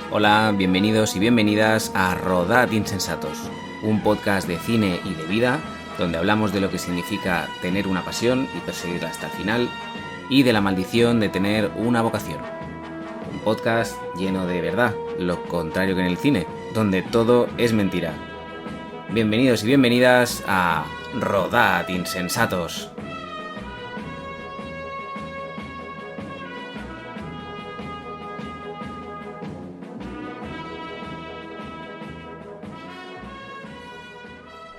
Hola, bienvenidos y bienvenidas a Rodad Insensatos, un podcast de cine y de vida donde hablamos de lo que significa tener una pasión y perseguirla hasta el final y de la maldición de tener una vocación. Un podcast lleno de verdad, lo contrario que en el cine, donde todo es mentira. Bienvenidos y bienvenidas a Rodad Insensatos.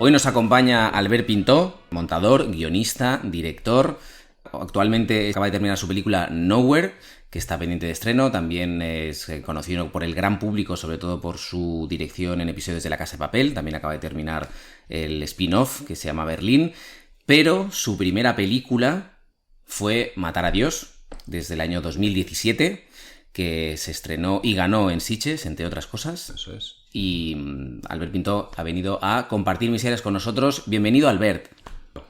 Hoy nos acompaña Albert Pintó, montador, guionista, director. Actualmente acaba de terminar su película Nowhere, que está pendiente de estreno. También es conocido por el gran público, sobre todo por su dirección en episodios de La Casa de Papel. También acaba de terminar el spin-off, que se llama Berlín. Pero su primera película fue Matar a Dios, desde el año 2017, que se estrenó y ganó en Sitges, entre otras cosas. Eso es. Y Albert Pintó ha venido a compartir miserias con nosotros. Bienvenido, Albert.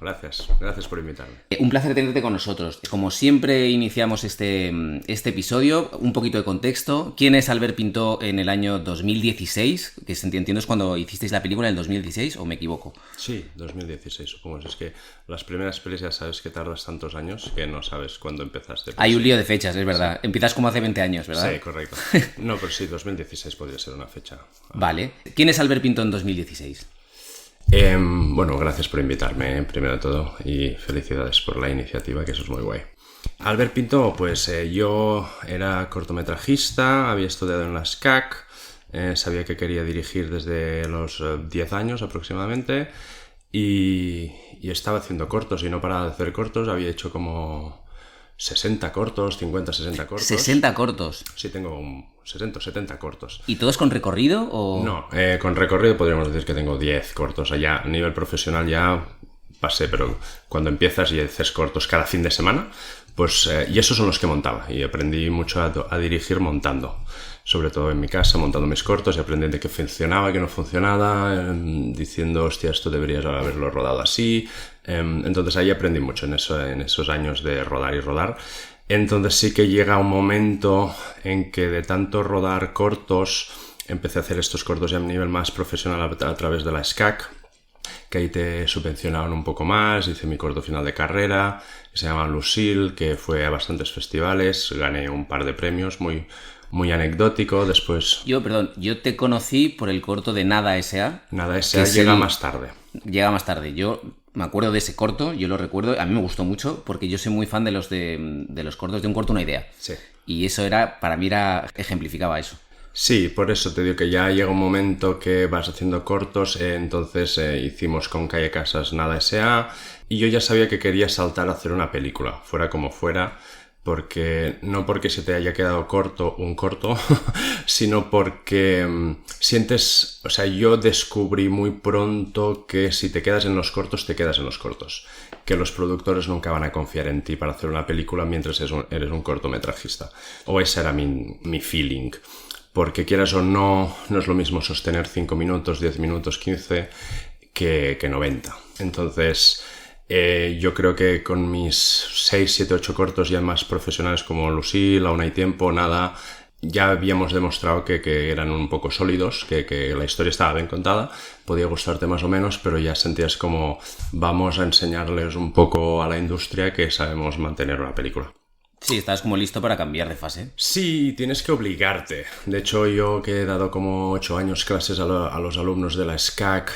Gracias por invitarme. Un placer tenerte con nosotros. Como siempre iniciamos este episodio, un poquito de contexto. ¿Quién es Albert Pintó en el año 2016? Que entiendo es cuando hicisteis la película en el 2016, ¿o me equivoco? Sí, 2016 supongo. Es que las primeras pelis ya sabes que tardas tantos años que no sabes cuándo empezaste. Hay un lío de fechas, es verdad. Sí. Empiezas como hace 20 años, ¿verdad? Sí, correcto. No, pero sí, 2016 podría ser una fecha. Vale. ¿Quién es Albert Pintó en 2016? Bueno, gracias por invitarme, primero de todo, y felicidades por la iniciativa, que eso es muy guay. Albert Pintó, pues yo era cortometrajista, había estudiado en la SCAC, sabía que quería dirigir desde los 10 años aproximadamente, y estaba haciendo cortos, y no paraba de hacer cortos. Había hecho como 60 cortos, 50, 60 cortos. ¿60 cortos? Sí, tengo 60 o 70 cortos. ¿Y todos con recorrido o...? No, con recorrido podríamos decir que tengo 10 cortos. Allá a nivel profesional ya pasé, pero cuando empiezas y haces cortos cada fin de semana, pues y esos son los que montaba. Y aprendí mucho a dirigir montando. Sobre todo en mi casa, montando mis cortos y aprendiendo de qué funcionaba, qué no funcionaba, diciendo, hostia, esto deberías haberlo rodado así. Entonces ahí aprendí mucho en esos años de rodar y rodar. Entonces sí que llega un momento en que de tanto rodar cortos, empecé a hacer estos cortos ya a nivel más profesional a través de la SCAC, que ahí te subvencionaban un poco más. Hice mi corto final de carrera, que se llama Lucille, que fue a bastantes festivales, gané un par de premios, muy anecdótico. Después... Yo te conocí por el corto de Nada S.A. Nada S.A. llega más tarde. Llega más tarde. Yo me acuerdo de ese corto, yo lo recuerdo, a mí me gustó mucho porque yo soy muy fan de los cortos de un corto, una idea. Sí. Y eso para mí ejemplificaba eso. Sí, por eso te digo que ya llega un momento que vas haciendo cortos, entonces hicimos con Calle Casas Nada S.A. y yo ya sabía que quería saltar a hacer una película, fuera como fuera. No porque se te haya quedado corto un corto, sino porque sientes... O sea, yo descubrí muy pronto que si te quedas en los cortos, te quedas en los cortos. Que los productores nunca van a confiar en ti para hacer una película mientras eres un cortometrajista. O ese era mi feeling. Porque quieras o no, no es lo mismo sostener 5 minutos, 10 minutos, 15 que 90. Entonces... yo creo que con mis 6, 7, 8 cortos ya más profesionales como Lucille, Aún hay tiempo, Nada, ya habíamos demostrado que eran un poco sólidos, que la historia estaba bien contada, podía gustarte más o menos, pero ya sentías como vamos a enseñarles un poco a la industria que sabemos mantener una película. Sí, estás como listo para cambiar de fase. Sí, tienes que obligarte. De hecho, yo que he dado como 8 años clases a los alumnos de la SCAC,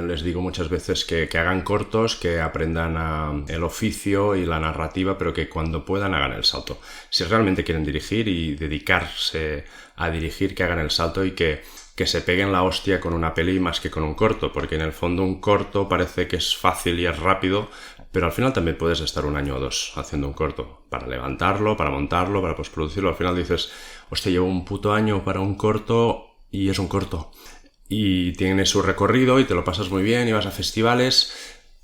les digo muchas veces que hagan cortos, que aprendan el oficio y la narrativa, pero que cuando puedan hagan el salto. Si realmente quieren dirigir y dedicarse a dirigir, que hagan el salto y que se peguen la hostia con una peli más que con un corto, porque en el fondo un corto parece que es fácil y es rápido, pero al final también puedes estar 1 año o 2 haciendo un corto, para levantarlo, para montarlo, para postproducirlo. Al final dices, hostia, llevo un puto año para un corto y es un corto. Y tiene su recorrido y te lo pasas muy bien y vas a festivales,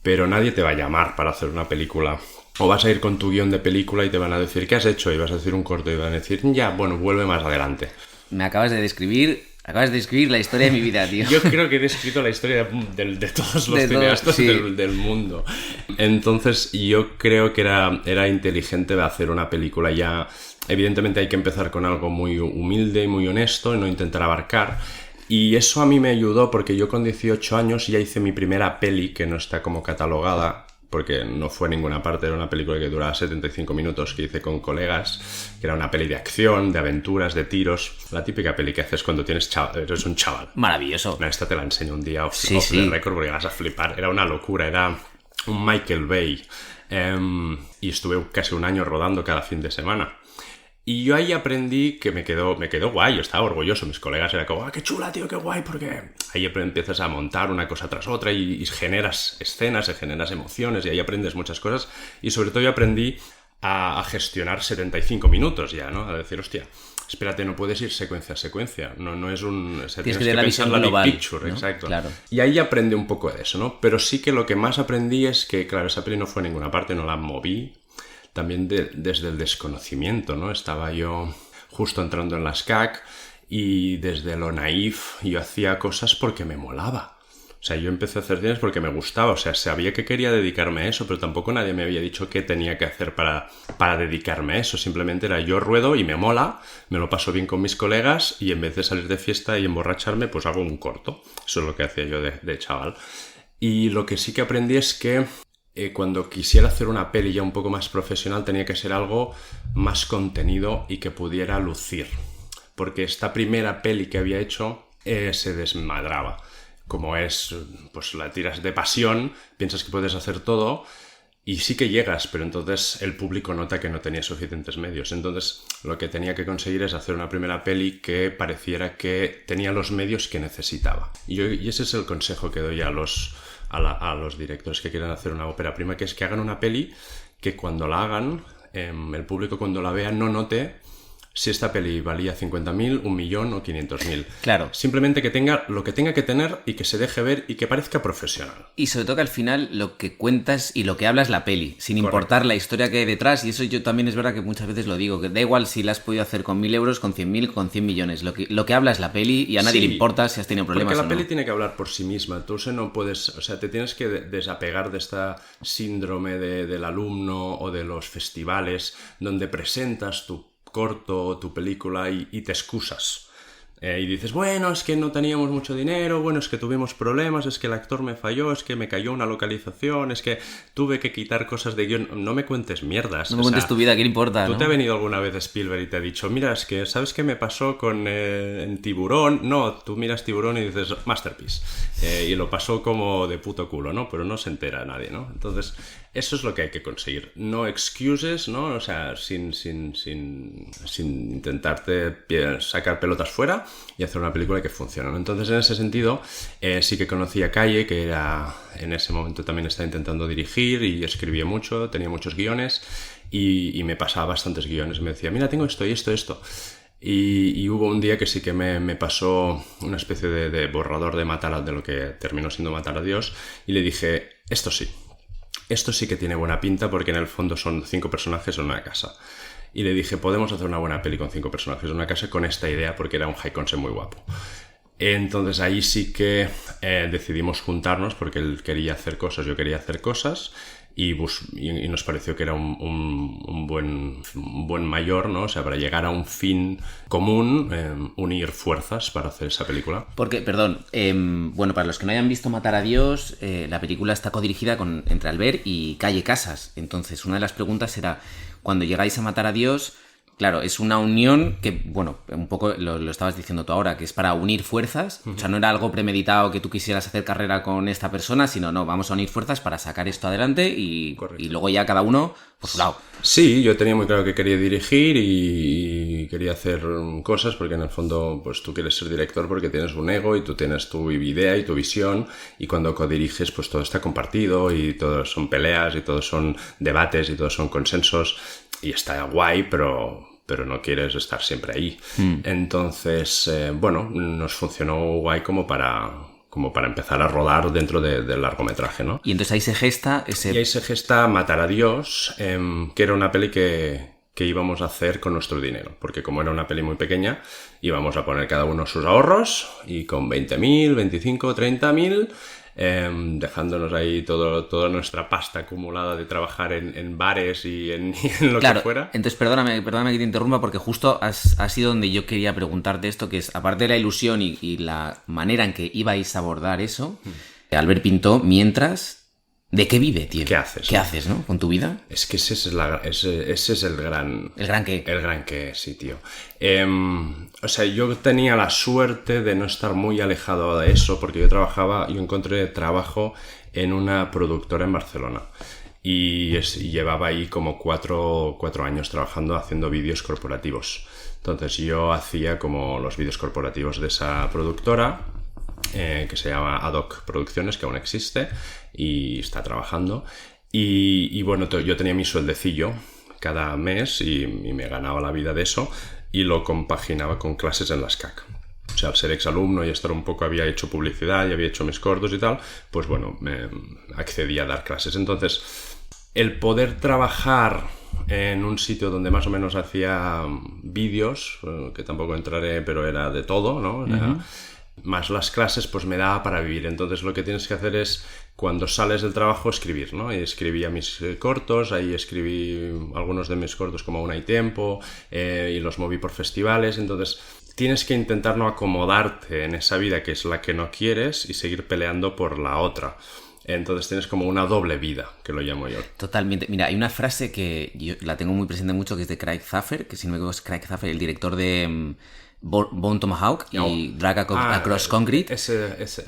pero nadie te va a llamar para hacer una película. O vas a ir con tu guión de película y te van a decir, ¿qué has hecho? Y vas a decir un corto y van a decir, ya, bueno, vuelve más adelante. Me acabas de describir la historia de mi vida, tío. Yo creo que he descrito la historia de todos los cineastas sí. del mundo. Entonces yo creo que era inteligente hacer una película ya evidentemente hay que empezar con algo muy humilde y muy honesto y no intentar abarcar. Y eso a mí me ayudó porque yo con 18 años ya hice mi primera peli, que no está como catalogada porque no fue a ninguna parte, era una película que duraba 75 minutos que hice con colegas, que era una peli de acción, de aventuras, de tiros, la típica peli que haces cuando eres un chaval. Maravilloso. Esta te la enseño un día off Sí. the record porque vas a flipar, era una locura, era un Michael Bay, y estuve casi un año rodando cada fin de semana. Y yo ahí aprendí que me quedó guay, yo estaba orgulloso, mis colegas eran como, ¡ah, qué chula, tío, qué guay! Porque ahí empiezas a montar una cosa tras otra y generas escenas, y generas emociones y ahí aprendes muchas cosas. Y sobre todo yo aprendí a gestionar 75 minutos ya, ¿no? A decir, hostia, espérate, no puedes ir secuencia a secuencia, no es un... O sea, tienes que tener la visión la global, big picture, ¿no? exacto. Claro. Y ahí aprendí un poco de eso, ¿no? Pero sí que lo que más aprendí es que, claro, esa peli no fue a ninguna parte, no la moví. También desde el desconocimiento, ¿no? Estaba yo justo entrando en la SCAC y desde lo naif yo hacía cosas porque me molaba. O sea, yo empecé a hacer cines porque me gustaba. O sea, sabía que quería dedicarme a eso, pero tampoco nadie me había dicho qué tenía que hacer para dedicarme a eso. Simplemente era yo ruedo y me mola, me lo paso bien con mis colegas y en vez de salir de fiesta y emborracharme, pues hago un corto. Eso es lo que hacía yo de chaval. Y lo que sí que aprendí es que cuando quisiera hacer una peli ya un poco más profesional tenía que ser algo más contenido y que pudiera lucir. Porque esta primera peli que había hecho se desmadraba. Como es, pues la tiras de pasión, piensas que puedes hacer todo y sí que llegas, pero entonces el público nota que no tenía suficientes medios. Entonces lo que tenía que conseguir es hacer una primera peli que pareciera que tenía los medios que necesitaba. Y ese es el consejo que doy a los directores que quieran hacer una ópera prima, que es que hagan una peli que cuando la hagan, el público cuando la vea no note si esta peli valía 50.000, 1.000.000 o 500.000. Claro. Simplemente que tenga lo que tenga que tener y que se deje ver y que parezca profesional. Y sobre todo que al final lo que cuentas y lo que hablas es la peli, sin Correcto. importar la historia que hay detrás. Y eso yo también es verdad que muchas veces lo digo, que da igual si la has podido hacer con 1.000 euros, con 100.000, con 100 millones. Lo que habla es la peli y a nadie Sí, le importa si has tenido problemas porque o la no. peli tiene que hablar por sí misma. Tú no puedes, o sea, te tienes que desapegar de esta síndrome del alumno o de los festivales donde presentas tu corto, tu película y te excusas. Y dices, bueno, es que no teníamos mucho dinero, bueno, es que tuvimos problemas, es que el actor me falló, es que me cayó una localización, es que tuve que quitar cosas de guión. No me cuentes mierdas. No me cuentes tu vida, ¿qué le importa? ¿Tú ¿no? te ha venido alguna vez Spielberg y te ha dicho, mira, es que, ¿sabes qué me pasó con en Tiburón? No, tú miras Tiburón y dices, masterpiece. Y lo pasó como de puto culo, ¿no? Pero no se entera nadie, ¿no? Entonces, eso es lo que hay que conseguir. No excuses, ¿no? O sea, sin intentarte sacar pelotas fuera y hacer una película que funcione, ¿no? Entonces, en ese sentido, sí que conocí a Calle, que era en ese momento también estaba intentando dirigir y escribía mucho, tenía muchos guiones y me pasaba bastantes guiones. Me decía, mira, tengo esto y esto, esto. Y hubo un día que sí que me pasó una especie de borrador de lo que terminó siendo Matar a Dios y le dije, esto sí que tiene buena pinta porque en el fondo son 5 personajes en una casa. Y le dije, podemos hacer una buena peli con 5 personajes en una casa con esta idea porque era un high concept muy guapo. Entonces ahí sí que decidimos juntarnos porque él quería hacer cosas, yo quería hacer cosas y nos pareció que era un buen mayor, ¿no? O sea, para llegar a un fin común, unir fuerzas para hacer esa película. Porque, perdón, bueno, para los que no hayan visto Matar a Dios, la película está codirigida entre Albert y Calle Casas. Entonces, una de las preguntas era, cuando llegáis a Matar a Dios, claro, es una unión que, bueno, un poco lo estabas diciendo tú ahora, que es para unir fuerzas. O sea, no era algo premeditado que tú quisieras hacer carrera con esta persona, sino no, vamos a unir fuerzas para sacar esto adelante y luego ya cada uno por su lado. Sí, yo tenía muy claro que quería dirigir y quería hacer cosas porque en el fondo pues tú quieres ser director porque tienes un ego y tú tienes tu idea y tu visión y cuando codiriges pues todo está compartido y todos son peleas y todos son debates y todos son consensos y está guay, pero no quieres estar siempre ahí. Entonces, bueno, nos funcionó guay como para empezar a rodar dentro del largometraje, ¿no? Y entonces ahí se gesta Y ahí se gesta Matar a Dios, que era una peli que íbamos a hacer con nuestro dinero, porque como era una peli muy pequeña, íbamos a poner cada uno sus ahorros y con 20.000, 25, 30.000 dejándonos ahí toda nuestra pasta acumulada de trabajar en bares y en lo Claro, que fuera. entonces perdóname que te interrumpa porque justo ha sido donde yo quería preguntarte esto, que es, aparte de la ilusión y la manera en que ibais a abordar eso, Albert Pintó, mientras... ¿De qué vive, tío? ¿Qué haces? ¿Qué haces, no? ¿Con tu vida? Es que ese es el gran... ¿El gran qué? El gran qué, sí, tío. O sea, yo tenía la suerte de no estar muy alejado de eso, porque yo encontré trabajo en una productora en Barcelona. Y llevaba ahí como cuatro años trabajando haciendo vídeos corporativos. Entonces yo hacía como los vídeos corporativos de esa productora, que se llama Ad Hoc Producciones, que aún existe y está trabajando. Y bueno, yo tenía mi sueldecillo cada mes y me ganaba la vida de eso y lo compaginaba con clases en la SCAC. O sea, al ser exalumno y estar un poco, había hecho publicidad y había hecho mis cortos y tal, pues bueno, me accedí a dar clases. Entonces, el poder trabajar en un sitio donde más o menos hacía vídeos, que tampoco entraré, pero era de todo, ¿no? Más las clases, pues me daba para vivir. Entonces lo que tienes que hacer es, cuando sales del trabajo, escribir, ¿no? Y escribía mis cortos, ahí escribí algunos de mis cortos como Aún hay tiempo, y los moví por festivales. Entonces tienes que intentar no acomodarte en esa vida que es la que no quieres y seguir peleando por la otra. Entonces tienes como una doble vida, que lo llamo yo. Totalmente. Mira, hay una frase que yo la tengo muy presente mucho, que es de Craig Zaffer, que si no me equivoco es Craig Zaffer, el director de Bone Tomahawk y Drag Across Concrete.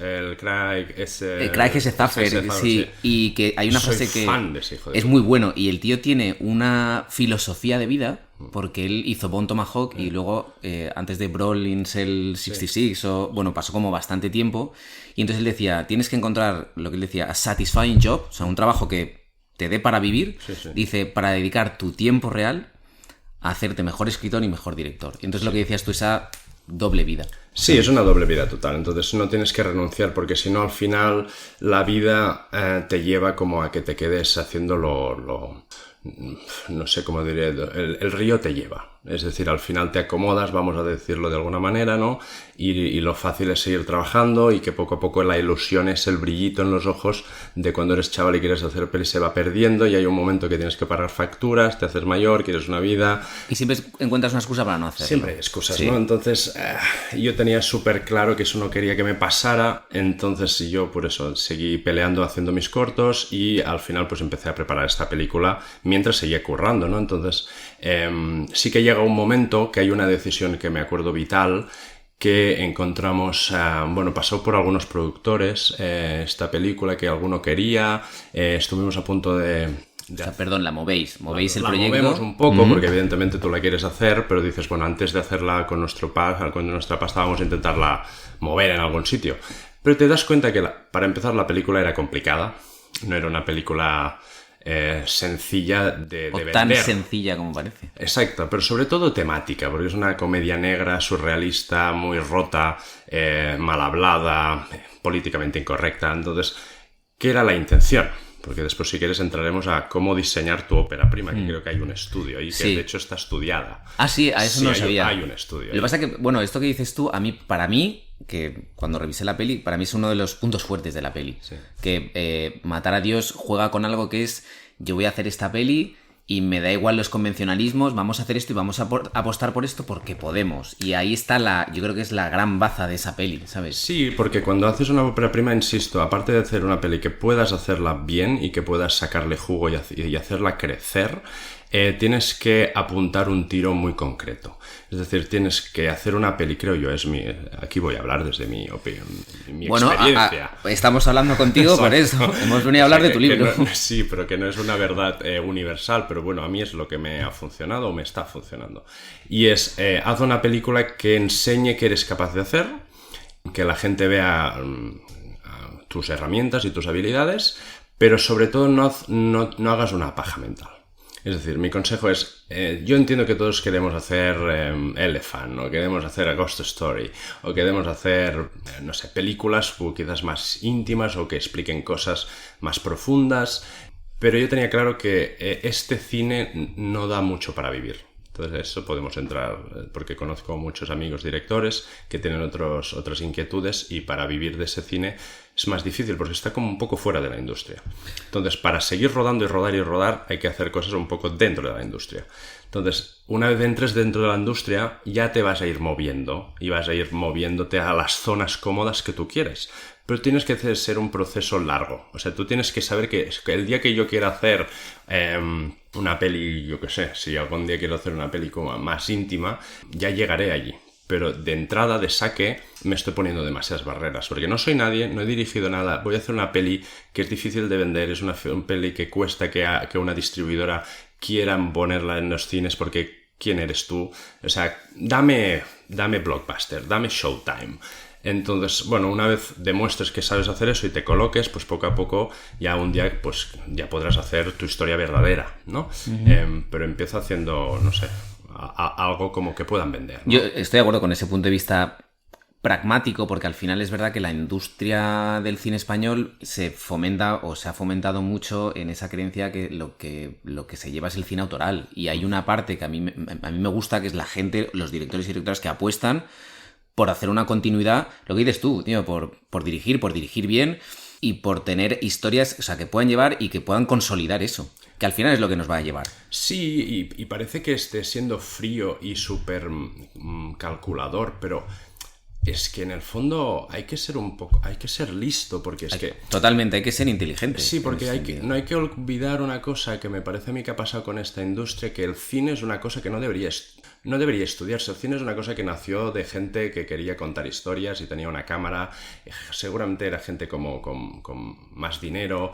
El Craig S. Zaffer, sí. Y que hay una frase que fan de ese hijo de es muy bueno. Y el tío tiene una filosofía de vida, porque él hizo Bone Tomahawk y luego, antes de Brawl in Cell 66, pasó como bastante tiempo. Y entonces él decía, tienes que encontrar, lo que él decía, a satisfying job, o sea, un trabajo que te dé para vivir, dice, para dedicar tu tiempo real a hacerte mejor escritor y mejor director. Y entonces lo que decías tú, esa doble vida. Sí, es una doble vida total. Entonces no tienes que renunciar, porque si no, al final la vida te lleva como a que te quedes haciendo no sé cómo diré, el río te lleva. Es decir, al final te acomodas, vamos a decirlo de alguna manera, ¿no? Y lo fácil es seguir trabajando y que poco a poco la ilusión es el brillito en los ojos de cuando eres chaval y quieres hacer peli se va perdiendo y hay un momento que tienes que pagar facturas, te haces mayor, quieres una vida... Y siempre encuentras una excusa para no hacerlo. Siempre hay excusas, ¿no? Entonces yo tenía súper claro que eso no quería que me pasara, entonces yo por eso seguí peleando haciendo mis cortos y al final pues empecé a preparar esta película mientras seguía currando, ¿no? Entonces sí que llega un momento que hay una decisión que me acuerdo vital, que encontramos, pasó por algunos productores esta película que alguno quería, estuvimos a punto de... O sea, perdón, la movéis el la proyecto. Movemos un poco porque evidentemente tú la quieres hacer, pero dices, bueno, antes de hacerla con nuestra pasta vamos a intentarla mover en algún sitio. Pero te das cuenta que para empezar la película era complicada, no era una película sencilla de vender. Tan sencilla como parece. Exacto, pero sobre todo temática, porque es una comedia negra, surrealista, muy rota, mal hablada, políticamente incorrecta. Entonces, ¿qué era la intención? Porque después, si quieres, entraremos a cómo diseñar tu ópera prima, que creo que hay un estudio ahí, que de hecho está estudiada. Ah, sí, a eso no sabía. Hay un estudio. Lo que pasa es que, bueno, esto que dices tú, para mí, que cuando revisé la peli, para mí es uno de los puntos fuertes de la peli. Sí. Que Matar a Dios juega con algo que es, yo voy a hacer esta peli y me da igual los convencionalismos, vamos a hacer esto y vamos a apostar por esto porque podemos. Y ahí está yo creo que es la gran baza de esa peli, ¿sabes? Sí, porque cuando haces una ópera prima, insisto, aparte de hacer una peli que puedas hacerla bien y que puedas sacarle jugo y hacerla crecer, tienes que apuntar un tiro muy concreto. Es decir, tienes que hacer una peli, creo yo, aquí voy a hablar desde mi opinión, mi experiencia. Estamos hablando contigo por eso, hemos venido a hablar de tu libro. Sí, pero que no es una verdad universal, pero bueno, a mí es lo que me ha funcionado o me está funcionando. Y es, haz una película que enseñe qué eres capaz de hacer, que la gente vea tus herramientas y tus habilidades, pero sobre todo no hagas una paja mental. Es decir, mi consejo es, yo entiendo que todos queremos hacer Elephant, o queremos hacer A Ghost Story, o queremos hacer, no sé, películas quizás más íntimas o que expliquen cosas más profundas, pero yo tenía claro que este cine no da mucho para vivir. Entonces eso podemos entrar, porque conozco muchos amigos directores que tienen otras inquietudes y para vivir de ese cine es más difícil porque está como un poco fuera de la industria. Entonces, para seguir rodando y rodar hay que hacer cosas un poco dentro de la industria. Entonces, una vez entres dentro de la industria, ya te vas a ir moviendo y vas a ir moviéndote a las zonas cómodas que tú quieres. Pero tienes que ser un proceso largo. O sea, tú tienes que saber que el día que yo quiera hacer una peli, yo qué sé, si algún día quiero hacer una peli como más íntima, ya llegaré allí. Pero de entrada, de saque, me estoy poniendo demasiadas barreras. Porque no soy nadie, no he dirigido nada. Voy a hacer una peli que es difícil de vender, es una peli que cuesta que una distribuidora quiera ponerla en los cines porque ¿quién eres tú? O sea, dame blockbuster, dame Showtime. Entonces, bueno, una vez demuestres que sabes hacer eso y te coloques, pues poco a poco ya un día pues ya podrás hacer tu historia verdadera, ¿no? Pero empiezo haciendo, no sé, algo como que puedan vender, ¿no? Yo estoy de acuerdo con ese punto de vista pragmático, porque al final es verdad que la industria del cine español se fomenta o se ha fomentado mucho en esa creencia que lo que se lleva es el cine autoral. Y hay una parte que a mí me gusta, que es la gente, los directores y directoras que apuestan por hacer una continuidad, lo que dices tú, tío, por dirigir bien y por tener historias, o sea, que puedan llevar y que puedan consolidar eso, que al final es lo que nos va a llevar. Sí, y parece que esté siendo frío y súper calculador, pero es que en el fondo hay que ser listo, porque Totalmente, hay que ser inteligente. Sí, porque no hay que olvidar una cosa que me parece a mí que ha pasado con esta industria, que el cine es una cosa que no debería estudiarse. El cine es una cosa que nació de gente que quería contar historias y tenía una cámara. Seguramente era gente con más dinero,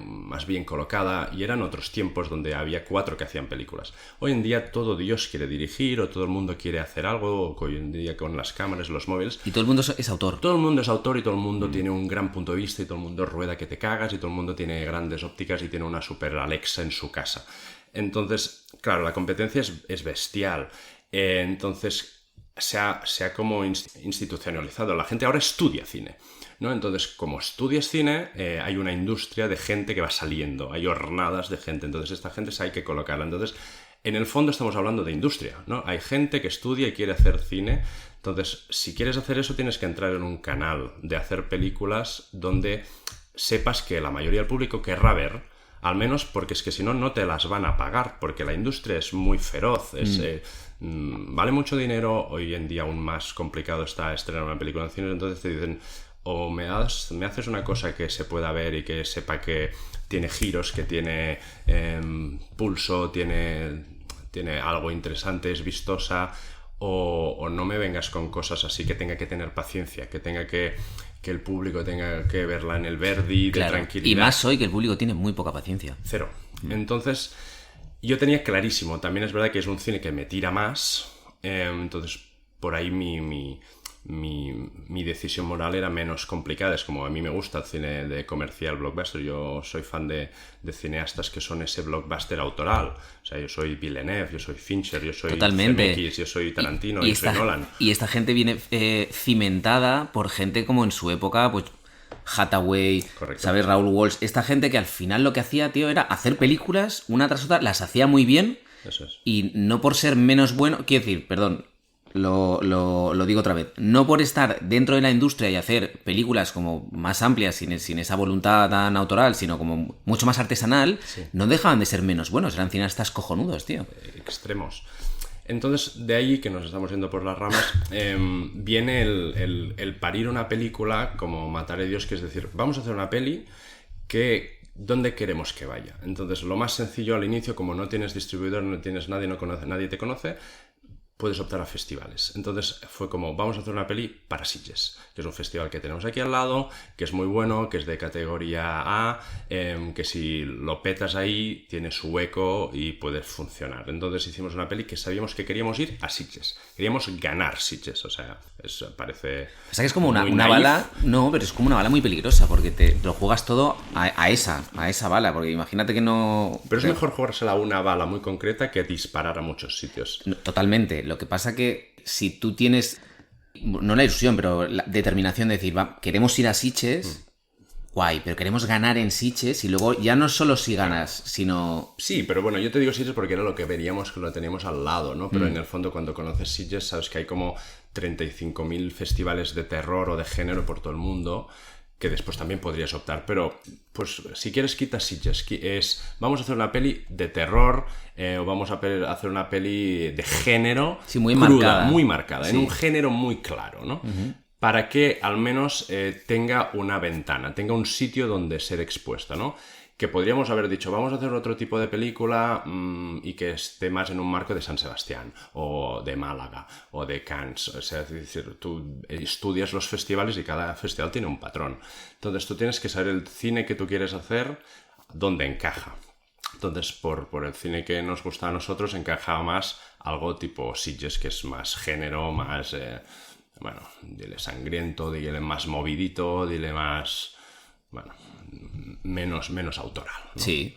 más bien colocada, y eran otros tiempos donde había 4 que hacían películas. Hoy en día todo Dios quiere dirigir, o todo el mundo quiere hacer algo, hoy en día con las cámaras, los móviles. Y todo el mundo es autor. Todo el mundo es autor y todo el mundo tiene un gran punto de vista y todo el mundo rueda que te cagas y todo el mundo tiene grandes ópticas y tiene una super Alexa en su casa. Entonces, claro, la competencia es bestial. Entonces, se ha como institucionalizado. La gente ahora estudia cine, ¿no? Entonces, como estudias cine, hay una industria de gente que va saliendo. Hay hornadas de gente. Entonces, esta gente hay que colocarla. Entonces, en el fondo estamos hablando de industria, ¿no? Hay gente que estudia y quiere hacer cine. Entonces, si quieres hacer eso, tienes que entrar en un canal de hacer películas donde sepas que la mayoría del público querrá ver, al menos porque es que si no, no te las van a pagar, porque la industria es muy feroz, vale mucho dinero. Hoy en día aún más complicado está estrenar una película en cine, entonces te dicen, o me haces una cosa que se pueda ver y que sepa que tiene giros, que tiene pulso, tiene algo interesante, es vistosa, o no me vengas con cosas así que tenga que tener paciencia, que tenga que el público tenga que verla en el Verdi, de tranquilidad. Y más hoy, que el público tiene muy poca paciencia. Cero. Entonces, yo tenía clarísimo, también es verdad que es un cine que me tira más, entonces por ahí mi decisión moral era menos complicada. Es como a mí me gusta el cine de comercial blockbuster. Yo soy fan de cineastas que son ese blockbuster autoral. O sea, yo soy Villeneuve, yo soy Fincher, yo soy Zemeckis, yo soy Tarantino, yo soy Nolan. Y esta gente viene cimentada por gente como en su época, pues Hathaway, Correcto. ¿sabes? Raúl Walsh. Esta gente que al final lo que hacía, tío, era hacer películas una tras otra, las hacía muy bien. Eso es. Y no por ser menos bueno, quiero decir, perdón, lo digo otra vez, no por estar dentro de la industria y hacer películas como más amplias, sin esa voluntad tan autoral, sino como mucho más artesanal, sí, no dejaban de ser menos buenos, eran cineastas cojonudos, tío. Extremos. Entonces, de ahí, que nos estamos yendo por las ramas, viene el parir una película como Matar a Dios, que es decir, vamos a hacer una peli que... ¿Dónde queremos que vaya? Entonces, lo más sencillo al inicio, como no tienes distribuidor, no tienes nadie, nadie te conoce, puedes optar a festivales. Entonces fue como, vamos a hacer una peli para Sitges, que es un festival que tenemos aquí al lado, que es muy bueno, que es de categoría A, que si lo petas ahí tiene su hueco y puede funcionar. Entonces hicimos una peli que sabíamos que queríamos ir a Sitges, queríamos ganar Sitges, o sea, parece... O sea, que es como una bala, no, pero es como una bala muy peligrosa, porque te lo juegas todo a esa bala, porque imagínate que no... Pero es mejor jugársela a una bala muy concreta que disparar a muchos sitios. Totalmente. Lo que pasa que si tú tienes, no la ilusión, pero la determinación de decir, queremos ir a Sitges, guay, pero queremos ganar en Sitges y luego ya no solo si ganas, sino... Sí, pero bueno, yo te digo Sitges porque era lo que veríamos que lo teníamos al lado, ¿no? Pero en el fondo cuando conoces Sitges sabes que hay como 35.000 festivales de terror o de género por todo el mundo que después también podrías optar, pero pues si quieres quita Sitges, vamos a hacer una peli de terror o vamos a hacer una peli de género, sí, muy cruda, marcada. muy marcada, Sí. en un género muy claro, ¿no? Para que al menos tenga una ventana, tenga un sitio donde ser expuesta, ¿no? Que podríamos haber dicho, vamos a hacer otro tipo de película y que esté más en un marco de San Sebastián, o de Málaga, o de Cannes. O sea, es decir, tú estudias los festivales y cada festival tiene un patrón. Entonces tú tienes que saber el cine que tú quieres hacer, dónde encaja. Entonces, por el cine que nos gusta a nosotros, encaja más algo tipo Sitges, que es más género, más... bueno, dile sangriento, dile más movidito, dile más... bueno, menos autoral, ¿no? Sí.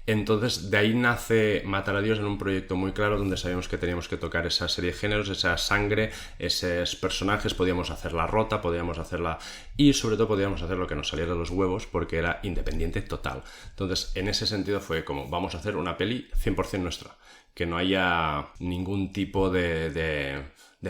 Entonces, de ahí nace Matar a Dios en un proyecto muy claro donde sabíamos que teníamos que tocar esa serie de géneros, esa sangre, esos personajes, podíamos hacerla rota, podíamos hacerla... y sobre todo podíamos hacer lo que nos saliera de los huevos porque era independiente total. Entonces, en ese sentido fue como, vamos a hacer una peli 100% nuestra, que no haya ningún tipo de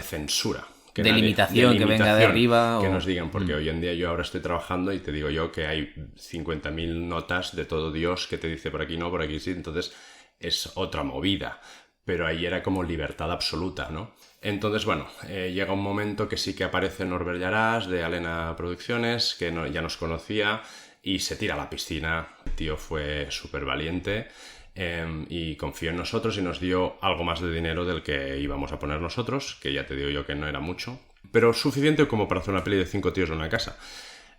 censura. De limitación que venga de arriba. Que nos digan, porque hoy en día yo ahora estoy trabajando y te digo yo que hay 50.000 notas de todo Dios que te dice por aquí no, por aquí sí, entonces es otra movida. Pero ahí era como libertad absoluta, ¿no? Entonces, bueno, llega un momento que sí que aparece Norbert Yarás de Alena Producciones, que ya nos conocía y se tira a la piscina. El tío fue súper valiente. Y confió en nosotros y nos dio algo más de dinero del que íbamos a poner nosotros, que ya te digo yo que no era mucho, pero suficiente como para hacer una peli de 5 tíos en una casa.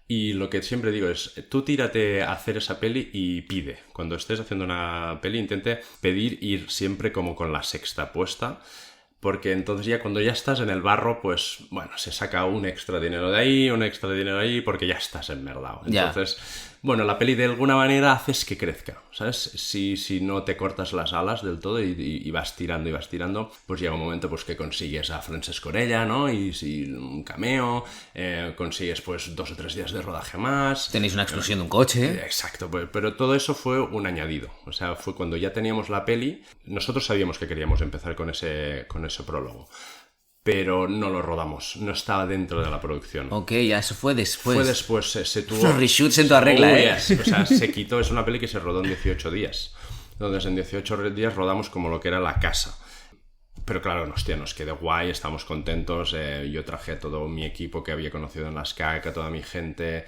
Y lo que siempre digo es, tú tírate a hacer esa peli y pide. Cuando estés haciendo una peli, intente pedir ir siempre como con la sexta puesta, porque entonces ya cuando ya estás en el barro, pues bueno, se saca un extra dinero de ahí, un extra dinero de ahí, porque ya estás enmerdado. Entonces, bueno, la peli de alguna manera haces que crezca, ¿sabes? Si no te cortas las alas del todo y vas tirando, pues llega un momento pues que consigues a Francesc Orella, ¿no? Y si un cameo, consigues pues 2 o 3 días de rodaje más. Tenéis una explosión de un coche. Exacto, pero todo eso fue un añadido. O sea, fue cuando ya teníamos la peli, nosotros sabíamos que queríamos empezar con ese prólogo. Pero no lo rodamos, no estaba dentro de la producción. Ok, ya eso fue después. Fue después, se tuvo... Los reshoots en toda regla, ¿eh? Yes. O sea, se quitó, es una peli que se rodó en 18 días. Entonces, en 18 días rodamos como lo que era la casa. Pero claro, hostia, nos quedó guay, estamos contentos. Yo traje a todo mi equipo que había conocido en las CAC, a toda mi gente.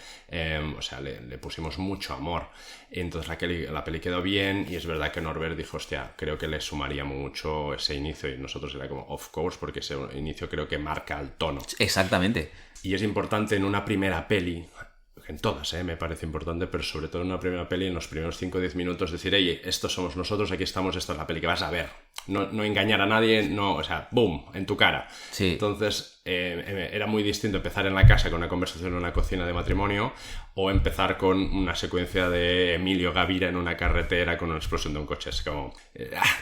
O sea, le pusimos mucho amor. Entonces la peli quedó bien y es verdad que Norbert dijo, hostia, creo que le sumaría mucho ese inicio. Y nosotros era como, of course, porque ese inicio creo que marca el tono. Exactamente. Y es importante en una primera peli... en todas, me parece importante, pero sobre todo en una primera peli, en los primeros 5 o 10 minutos, decir, hey, estos somos nosotros, aquí estamos, esta es la peli que vas a ver. No engañar a nadie, no, o sea, boom, en tu cara. Sí. Entonces, era muy distinto empezar en la casa con una conversación en una cocina de matrimonio o empezar con una secuencia de Emilio Gavira en una carretera con una explosión de un coche. Es como...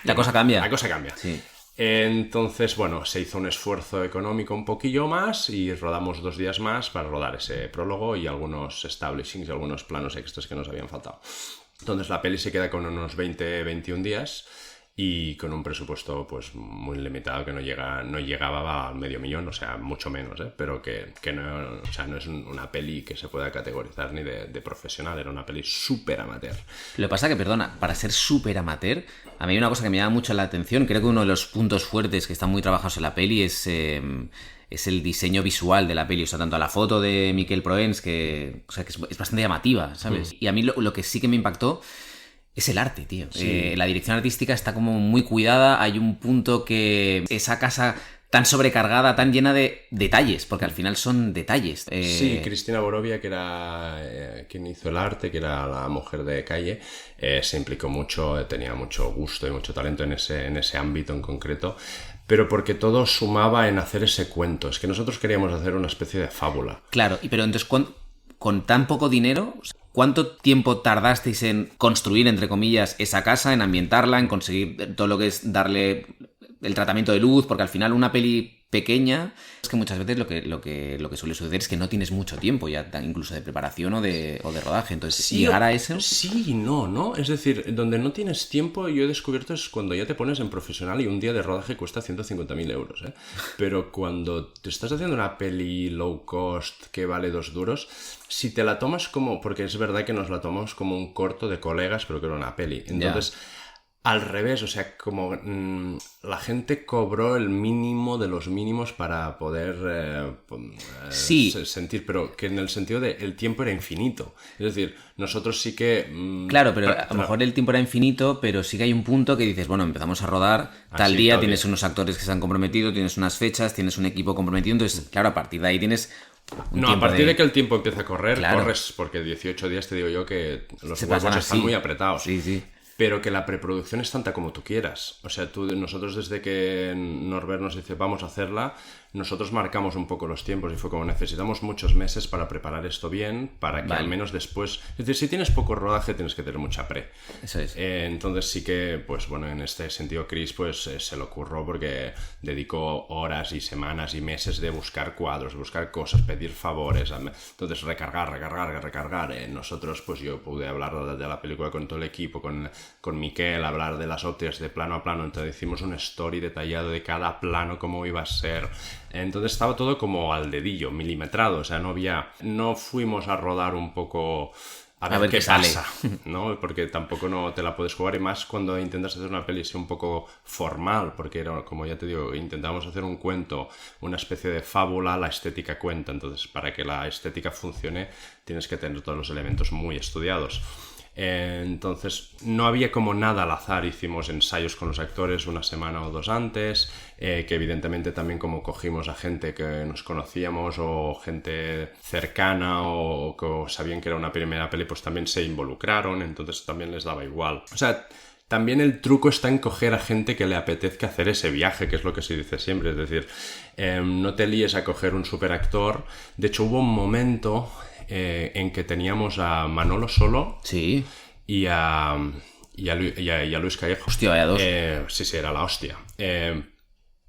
la cosa cambia. La cosa cambia. Sí. Entonces, bueno, se hizo un esfuerzo económico un poquillo más y rodamos 2 días más para rodar ese prólogo y algunos establishings y algunos planos extras que nos habían faltado. Entonces la peli se queda con unos 20-21 días y con un presupuesto pues muy limitado que no llegaba al $500,000, o sea, mucho menos, pero que no, o sea, no es una peli que se pueda categorizar ni de profesional, era una peli súper amateur. Lo que pasa que, perdona, para ser súper amateur, a mí hay una cosa que me llama mucho la atención, creo que uno de los puntos fuertes que están muy trabajados en la peli es el diseño visual de la peli, o sea, tanto la foto de Miquel Proens, que es bastante llamativa, ¿sabes? Y a mí lo que sí que me impactó es el arte, tío. Sí. La dirección artística está como muy cuidada. Hay un punto que esa casa tan sobrecargada, tan llena de detalles, porque al final son detalles. Sí, Cristina Borovia, que era quien hizo el arte, que era la mujer de Calle, se implicó mucho, tenía mucho gusto y mucho talento en ese ámbito en concreto, pero porque todo sumaba en hacer ese cuento. Es que nosotros queríamos hacer una especie de fábula. Claro, pero entonces con tan poco dinero... ¿Cuánto tiempo tardasteis en construir, entre comillas, esa casa, en ambientarla, en conseguir todo lo que es darle el tratamiento de luz, porque al final una peli pequeña, es que muchas veces lo que suele suceder es que no tienes mucho tiempo ya, incluso de preparación o de rodaje. Entonces, sí, llegar a eso... Sí y no, ¿no? Es decir, donde no tienes tiempo, yo he descubierto es cuando ya te pones en profesional y un día de rodaje cuesta 150.000 euros, ¿eh? Pero cuando te estás haciendo una peli low cost que vale 2 duros, si te la tomas como... Porque es verdad que nos la tomamos como un corto de colegas, pero que era una peli. Entonces... Al revés, o sea, como la gente cobró el mínimo de los mínimos para poder sentir, pero que en el sentido de el tiempo era infinito. Es decir, nosotros sí que... Claro, pero a lo mejor el tiempo era infinito, pero sí que hay un punto que dices, bueno, empezamos a rodar, tal día, tienes unos actores que se han comprometido, tienes unas fechas, tienes un equipo comprometido, entonces, claro, a partir de ahí tienes... a partir de que el tiempo empieza a correr, claro. Corres, porque 18 días te digo yo que los huevos están muy apretados. Sí. Pero que la preproducción es tanta como tú quieras. O sea, nosotros desde que Norbert nos dice vamos a hacerla, nosotros marcamos un poco los tiempos y fue como necesitamos muchos meses para preparar esto bien, para que al menos después... Es decir, si tienes poco rodaje tienes que tener mucha pre. Eso es. Entonces sí que, pues bueno, en este sentido Chris pues se le ocurrió porque dedicó horas y semanas y meses de buscar cuadros, buscar cosas, pedir favores. Entonces recargar. Nosotros pues yo pude hablar de la película con todo el equipo, con Miquel, hablar de las ópticas de plano a plano. Entonces hicimos un story detallado de cada plano, cómo iba a ser. Entonces estaba todo como al dedillo, milimetrado. O sea, no fuimos a rodar un poco a ver qué pasa, ¿no? Porque tampoco no te la puedes jugar, y más cuando intentas hacer una peli así un poco formal, porque era, como ya te digo, intentamos hacer un cuento, una especie de fábula, la estética cuenta. Entonces, para que la estética funcione, tienes que tener todos los elementos muy estudiados. Entonces no había como nada al azar. Hicimos ensayos con los actores una semana o 2 antes, que evidentemente también como cogimos a gente que nos conocíamos o gente cercana o que sabían que era una primera peli, pues también se involucraron, entonces también les daba igual. O sea, también el truco está en coger a gente que le apetezca hacer ese viaje, que es lo que se dice siempre. Es decir, no te líes a coger un superactor. De hecho, hubo un momento en que teníamos a Manolo solo, sí, y a Luis Callejo. Hostia, vaya dos. Sí, era la hostia.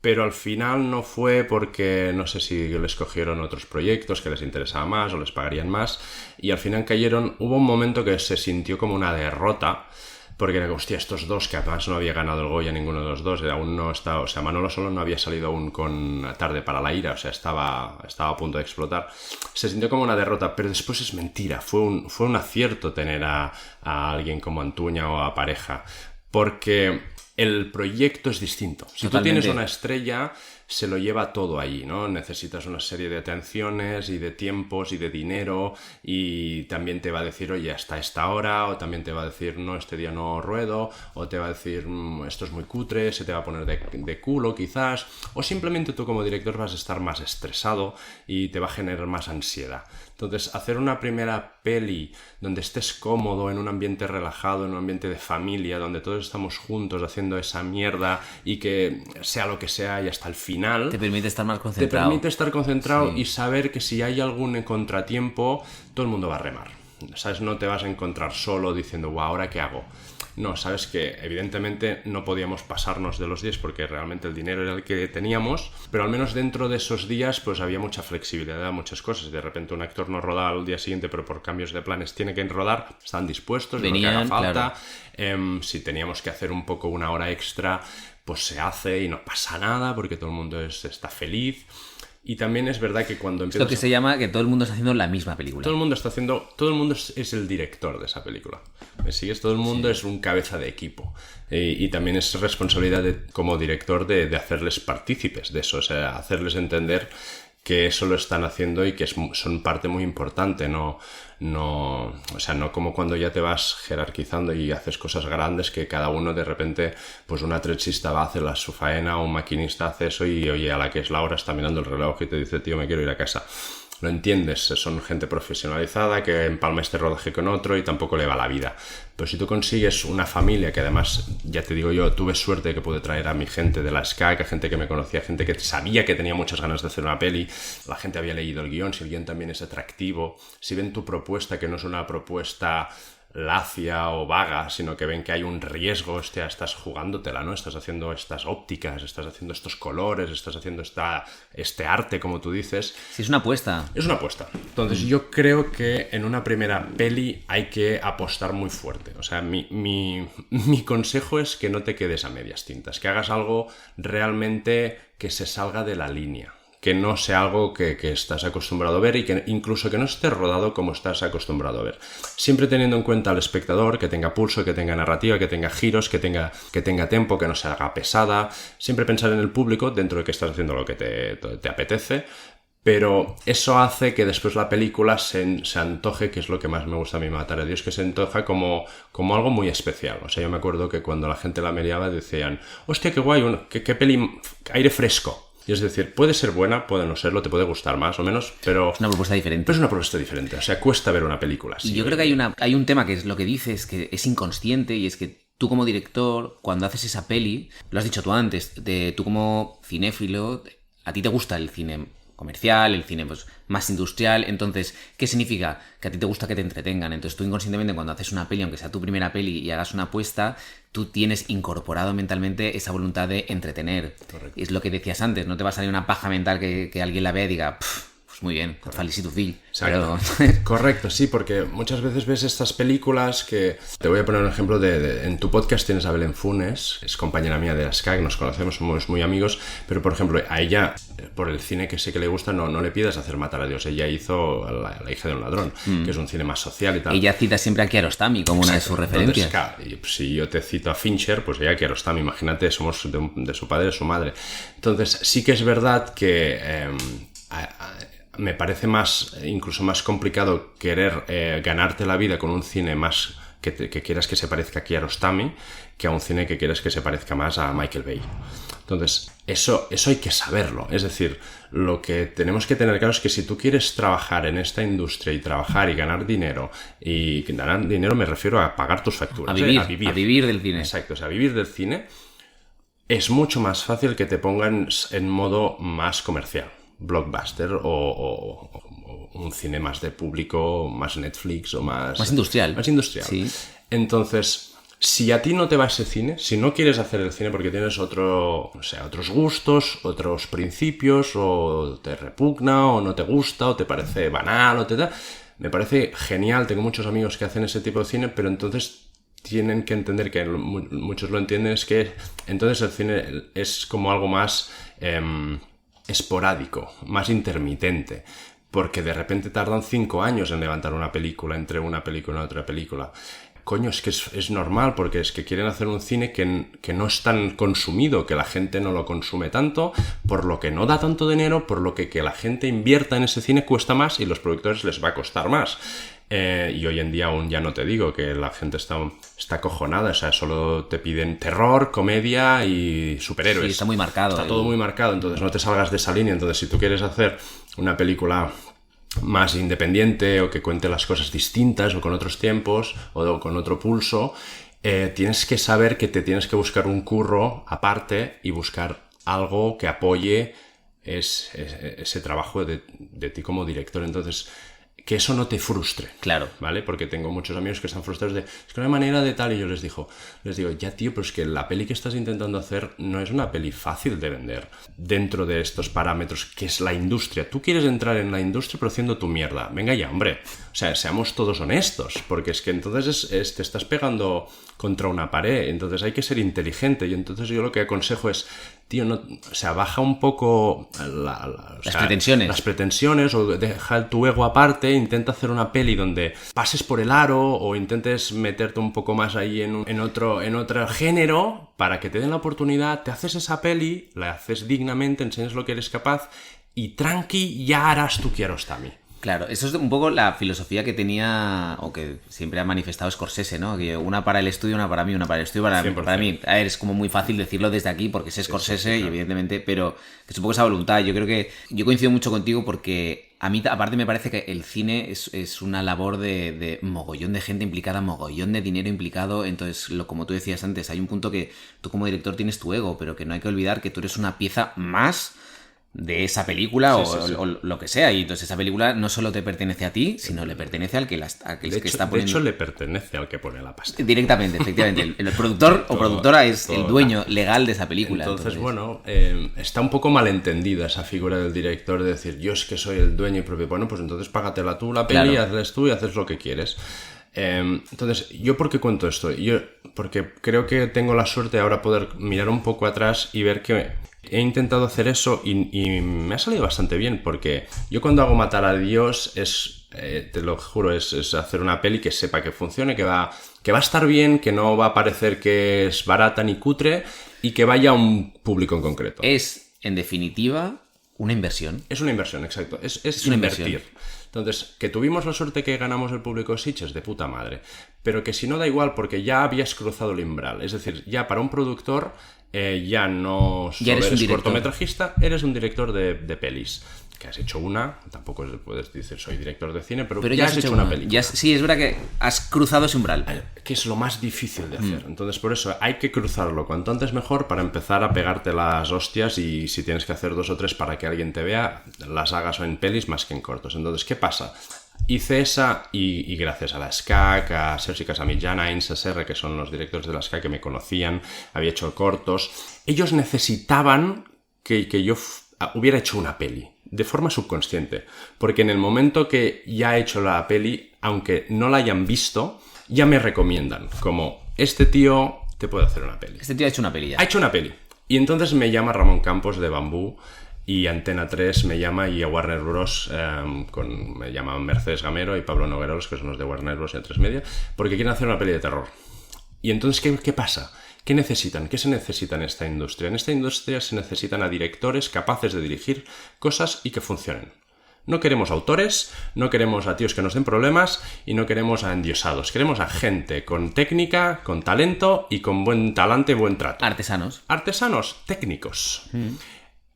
Pero al final no fue porque no sé si les cogieron otros proyectos que les interesaba más o les pagarían más, y al final cayeron. Hubo un momento que se sintió como una derrota, porque era, hostia, estos dos, que además no había ganado el Goya ninguno de los dos, aún no estaba, o sea, Manolo solo no había salido aún con Tarde para la ira, o sea, estaba a punto de explotar. Se sintió como una derrota, pero después es mentira, fue un acierto tener a alguien como Antuña o a Pareja, porque el proyecto es distinto. Si Totalmente. Tú tienes una estrella, se lo lleva todo ahí, ¿no? Necesitas una serie de atenciones y de tiempos y de dinero, y también te va a decir, oye, hasta esta hora, o también te va a decir, no, este día no ruedo, o te va a decir, esto es muy cutre, se te va a poner de culo quizás, o simplemente tú como director vas a estar más estresado y te va a generar más ansiedad. Entonces, hacer una primera peli donde estés cómodo, en un ambiente relajado, en un ambiente de familia, donde todos estamos juntos haciendo esa mierda y que sea lo que sea y hasta el final... Te permite estar más concentrado. Te permite estar concentrado, sí. Sí. Y saber que si hay algún contratiempo, todo el mundo va a remar. ¿Sabes? No te vas a encontrar solo diciendo, guau, ¿ahora qué hago? No, sabes que evidentemente no podíamos pasarnos de los días porque realmente el dinero era el que teníamos, pero al menos dentro de esos días pues había mucha flexibilidad, muchas cosas. De repente un actor no rodaba al día siguiente, pero por cambios de planes tiene que rodar, están dispuestos, venían, lo que haga falta. Claro. Si teníamos que hacer un poco una hora extra, pues se hace y no pasa nada porque todo el mundo está feliz. Y también es verdad que cuando empiezas... Esto que se llama que todo el mundo está haciendo la misma película. Todo el mundo es el director de esa película. ¿Me sigues? Todo el mundo es un cabeza de equipo. Y también es responsabilidad como director de hacerles partícipes de eso. O sea, hacerles entender que eso lo están haciendo y que son parte muy importante, o sea, no como cuando ya te vas jerarquizando y haces cosas grandes que cada uno de repente, pues un atrechista va a hacer su faena o un maquinista hace eso y oye, a la que es la hora está mirando el reloj y te dice, tío, me quiero ir a casa. Lo entiendes, son gente profesionalizada que empalma este rodaje con otro y tampoco le va la vida. Pero si tú consigues una familia que además, ya te digo yo, tuve suerte de que pude traer a mi gente de la SCAC, a gente que me conocía, gente que sabía que tenía muchas ganas de hacer una peli, la gente había leído el guión, si el guión también es atractivo, si ven tu propuesta que no es una propuesta lacia o vaga, sino que ven que hay un riesgo, hostia, estás jugándotela, ¿no? Estás haciendo estas ópticas, estás haciendo estos colores, estás haciendo este arte, como tú dices. Sí, es una apuesta. Es una apuesta. Entonces yo creo que en una primera peli hay que apostar muy fuerte. O sea, mi consejo es que no te quedes a medias tintas, que hagas algo realmente que se salga de la línea, que no sea algo que estás acostumbrado a ver y que incluso que no esté rodado como estás acostumbrado a ver. Siempre teniendo en cuenta al espectador, que tenga pulso, que tenga narrativa, que tenga giros, que tenga tempo, que no se haga pesada. Siempre pensar en el público dentro de que estás haciendo lo que te apetece. Pero eso hace que después la película se antoje, que es lo que más me gusta a mí, Matar a Dios, que se antoja como algo muy especial. O sea, yo me acuerdo que cuando la gente la miraba decían, hostia, qué guay, qué peli, aire fresco. Y es decir, puede ser buena, puede no serlo, te puede gustar más o menos, pero... Es una propuesta diferente. Pero es una propuesta diferente, o sea, cuesta ver una película así. Y yo creo que hay un tema que es lo que dices, que es inconsciente, y es que tú como director, cuando haces esa peli, lo has dicho tú antes, tú como cinéfilo, a ti te gusta el cine comercial, el cine pues más industrial. Entonces, ¿qué significa? Que a ti te gusta que te entretengan. Entonces tú inconscientemente, cuando haces una peli, aunque sea tu primera peli y hagas una apuesta, tú tienes incorporado mentalmente esa voluntad de entretener. Correcto. Y es lo que decías antes, no te va a salir una paja mental que alguien la vea y diga, pues muy bien, felicito Phil. Pero... Correcto, sí, porque muchas veces ves estas películas que... Te voy a poner un ejemplo en tu podcast tienes a Belén Funes, es compañera mía de la SCAC, nos conocemos, somos muy amigos, pero por ejemplo, a ella, por el cine que sé que le gusta, no le pidas hacer Matar a Dios. Ella hizo la hija de un ladrón, que es un cine más social y tal. Ella cita siempre a Kiarostami como una de sus referencias. Entonces, claro, si yo te cito a Fincher, pues ella Kiarostami, imagínate, somos de su padre y de su madre. Entonces, sí que es verdad que... me parece incluso más complicado querer ganarte la vida con un cine más que quieras que se parezca a Kiarostami que a un cine que quieras que se parezca más a Michael Bay. Entonces, eso hay que saberlo. Es decir, lo que tenemos que tener claro es que si tú quieres trabajar en esta industria y trabajar y ganar dinero me refiero a pagar tus facturas. A vivir del cine. Exacto, o sea, a vivir del cine es mucho más fácil que te pongan en modo más comercial. Blockbuster o un cine más de público, más Netflix o más industrial. Más industrial. Sí. Entonces, si a ti no te va ese cine, si no quieres hacer el cine porque tienes otros gustos, otros principios, o te repugna, o no te gusta, o te parece banal, o te da... Me parece genial, tengo muchos amigos que hacen ese tipo de cine, pero entonces tienen que entender, que muchos lo entienden, es que entonces el cine es como algo más... esporádico, más intermitente, porque de repente tardan 5 años en levantar una película, entre una película y otra película. Coño, es que es normal, porque es que quieren hacer un cine que no es tan consumido, que la gente no lo consume tanto, por lo que no da tanto dinero, por lo que la gente invierta en ese cine cuesta más y los productores les va a costar más. Y hoy en día aún ya no te digo que la gente está acojonada, o sea, solo te piden terror, comedia y superhéroes. Sí, está muy marcado. Está todo muy marcado, entonces no te salgas de esa línea. Entonces, si tú quieres hacer una película más independiente o que cuente las cosas distintas o con otros tiempos o con otro pulso, tienes que saber que te tienes que buscar un curro aparte y buscar algo que apoye ese trabajo de ti como director. Entonces, que eso no te frustre. Claro. ¿Vale? Porque tengo muchos amigos que están frustrados es que no hay manera de tal, y yo les digo, ya tío, pero es que la peli que estás intentando hacer no es una peli fácil de vender dentro de estos parámetros que es la industria. Tú quieres entrar en la industria pero haciendo tu mierda. Venga ya, hombre. O sea, seamos todos honestos, porque es que entonces te estás pegando contra una pared, entonces hay que ser inteligente, y entonces yo lo que aconsejo es, tío, baja un poco las pretensiones, o deja tu ego aparte, intenta hacer una peli donde pases por el aro, o intentes meterte un poco más ahí en otro género, para que te den la oportunidad, te haces esa peli, la haces dignamente, enseñas lo que eres capaz, y tranqui, ya harás tu Kiarostami. Claro, eso es un poco la filosofía que tenía, o que siempre ha manifestado Scorsese, ¿no? Que una para el estudio, una para mí, una para el estudio, para mí. A ver, es como muy fácil decirlo desde aquí porque es Scorsese, sí, claro. Y evidentemente, pero es un poco esa voluntad. Yo coincido mucho contigo, porque a mí, aparte, me parece que el cine es una labor de mogollón de gente implicada, mogollón de dinero implicado. Entonces, como tú decías antes, hay un punto que tú como director tienes tu ego, pero que no hay que olvidar que tú eres una pieza más de esa película Sí. o lo que sea. Y entonces esa película no solo te pertenece a ti, sino le pertenece al que, está poniendo. De hecho, le pertenece al que pone la pasta. Directamente, efectivamente. El productor o productora es el dueño legal de esa película. Entonces, bueno, está un poco malentendida esa figura del director de decir, yo es que soy el dueño y propio. Bueno, pues entonces págatela tú la peli, Claro. hazles tú y haces lo que quieres. Entonces, ¿yo por qué cuento esto? Porque creo que tengo la suerte de ahora poder mirar un poco atrás y ver que he intentado hacer eso y me ha salido bastante bien, porque yo cuando hago Matar a Dios te lo juro, es hacer una peli que sepa que funcione, que va a estar bien, que no va a parecer que es barata ni cutre y que vaya a un público en concreto. Es, en definitiva, una inversión. Es una inversión, exacto. Es una invertir. inversión. Entonces, que tuvimos la suerte que ganamos el público Sitges, de puta madre. Pero que si no da igual porque ya habías cruzado el umbral. Es decir, ya para un productor ya no solo Ya eres un eres director. cortometrajista, eres un director de pelis. Que has hecho una, tampoco puedes decir soy director de cine, pero ya has hecho una película. Sí, es verdad que has cruzado ese umbral. Que es lo más difícil de hacer. Entonces, por eso hay que cruzarlo cuanto antes mejor para empezar a pegarte las hostias y si tienes que hacer 2 o 3 para que alguien te vea, las hagas en pelis más que en cortos. Entonces, ¿qué pasa? Hice esa y gracias a la SCAC, a Sergi Casamillán, a INSSR, que son los directores de la SCAC que me conocían, había hecho cortos, ellos necesitaban que yo hubiera hecho una peli. De forma subconsciente, porque en el momento que ya he hecho la peli, aunque no la hayan visto, ya me recomiendan, como, este tío te puede hacer una peli. Este tío ha hecho una peli ya. Ha hecho una peli. Y entonces me llama Ramón Campos de Bambú, y Antena 3 me llama, y a Warner Bros. Me llaman Mercedes Gamero y Pablo Nogueros, que son los de Warner Bros. Y A3 Media, porque quieren hacer una peli de terror. Y entonces, ¿qué pasa? ¿Qué necesitan? ¿Qué se necesita en esta industria? En esta industria se necesitan a directores capaces de dirigir cosas y que funcionen. No queremos autores, no queremos a tíos que nos den problemas y no queremos a endiosados. Queremos a gente con técnica, con talento y con buen talante y buen trato. Artesanos. Artesanos, técnicos.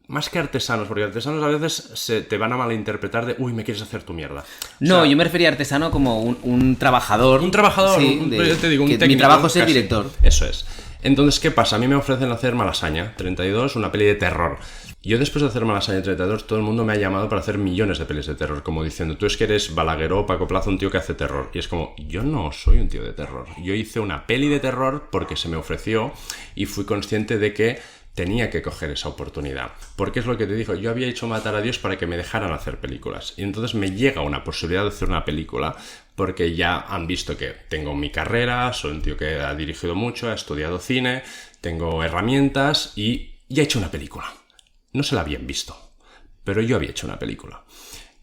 Más que artesanos, porque artesanos a veces te van a malinterpretar de uy, me quieres hacer tu mierda. No, yo me refería a artesano como un trabajador. Un trabajador, sí, yo te digo, un que técnico. mi trabajo es ser casi. director. Eso es. Entonces, ¿qué pasa? A mí me ofrecen hacer Malasaña 32, una peli de terror. Yo después de hacer Malasaña 32, todo el mundo me ha llamado para hacer millones de pelis de terror, como diciendo, tú es que eres Balagueró, Paco Plaza, un tío que hace terror. Y es como, yo no soy un tío de terror. Yo hice una peli de terror porque se me ofreció y fui consciente de que tenía que coger esa oportunidad. Porque es lo que te digo, yo había hecho Matar a Dios para que me dejaran hacer películas. Y entonces me llega una posibilidad de hacer una película porque ya han visto que tengo mi carrera, soy un tío que ha dirigido mucho, ha estudiado cine, tengo herramientas y ya he hecho una película. No se la habían visto, pero yo había hecho una película.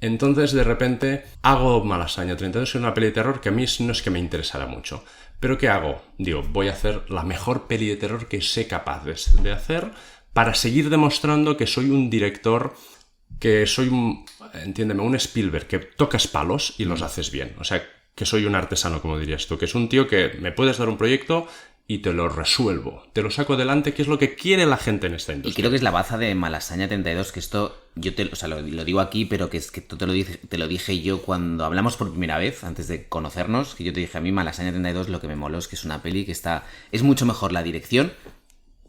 Entonces, de repente, hago Malasaña 32, que es una peli de terror que a mí no es que me interesara mucho. ¿Pero qué hago? Digo, voy a hacer la mejor peli de terror que sé capaz de hacer para seguir demostrando que soy un director, que soy entiéndeme, un Spielberg, que tocas palos y los haces bien. O sea, que soy un artesano, como dirías tú, que es un tío que me puedes dar un proyecto y te lo resuelvo, te lo saco adelante, que es lo que quiere la gente en esta Y industria. creo que es la baza de Malasaña 32, que esto, lo digo aquí, pero que es que tú te lo dije yo cuando hablamos por primera vez, antes de conocernos, que yo te dije a mí Malasaña 32 lo que me moló es que es una peli que es mucho mejor la dirección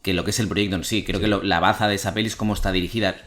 que lo que es el proyecto en sí. Creo que la baza de esa peli es cómo está dirigida.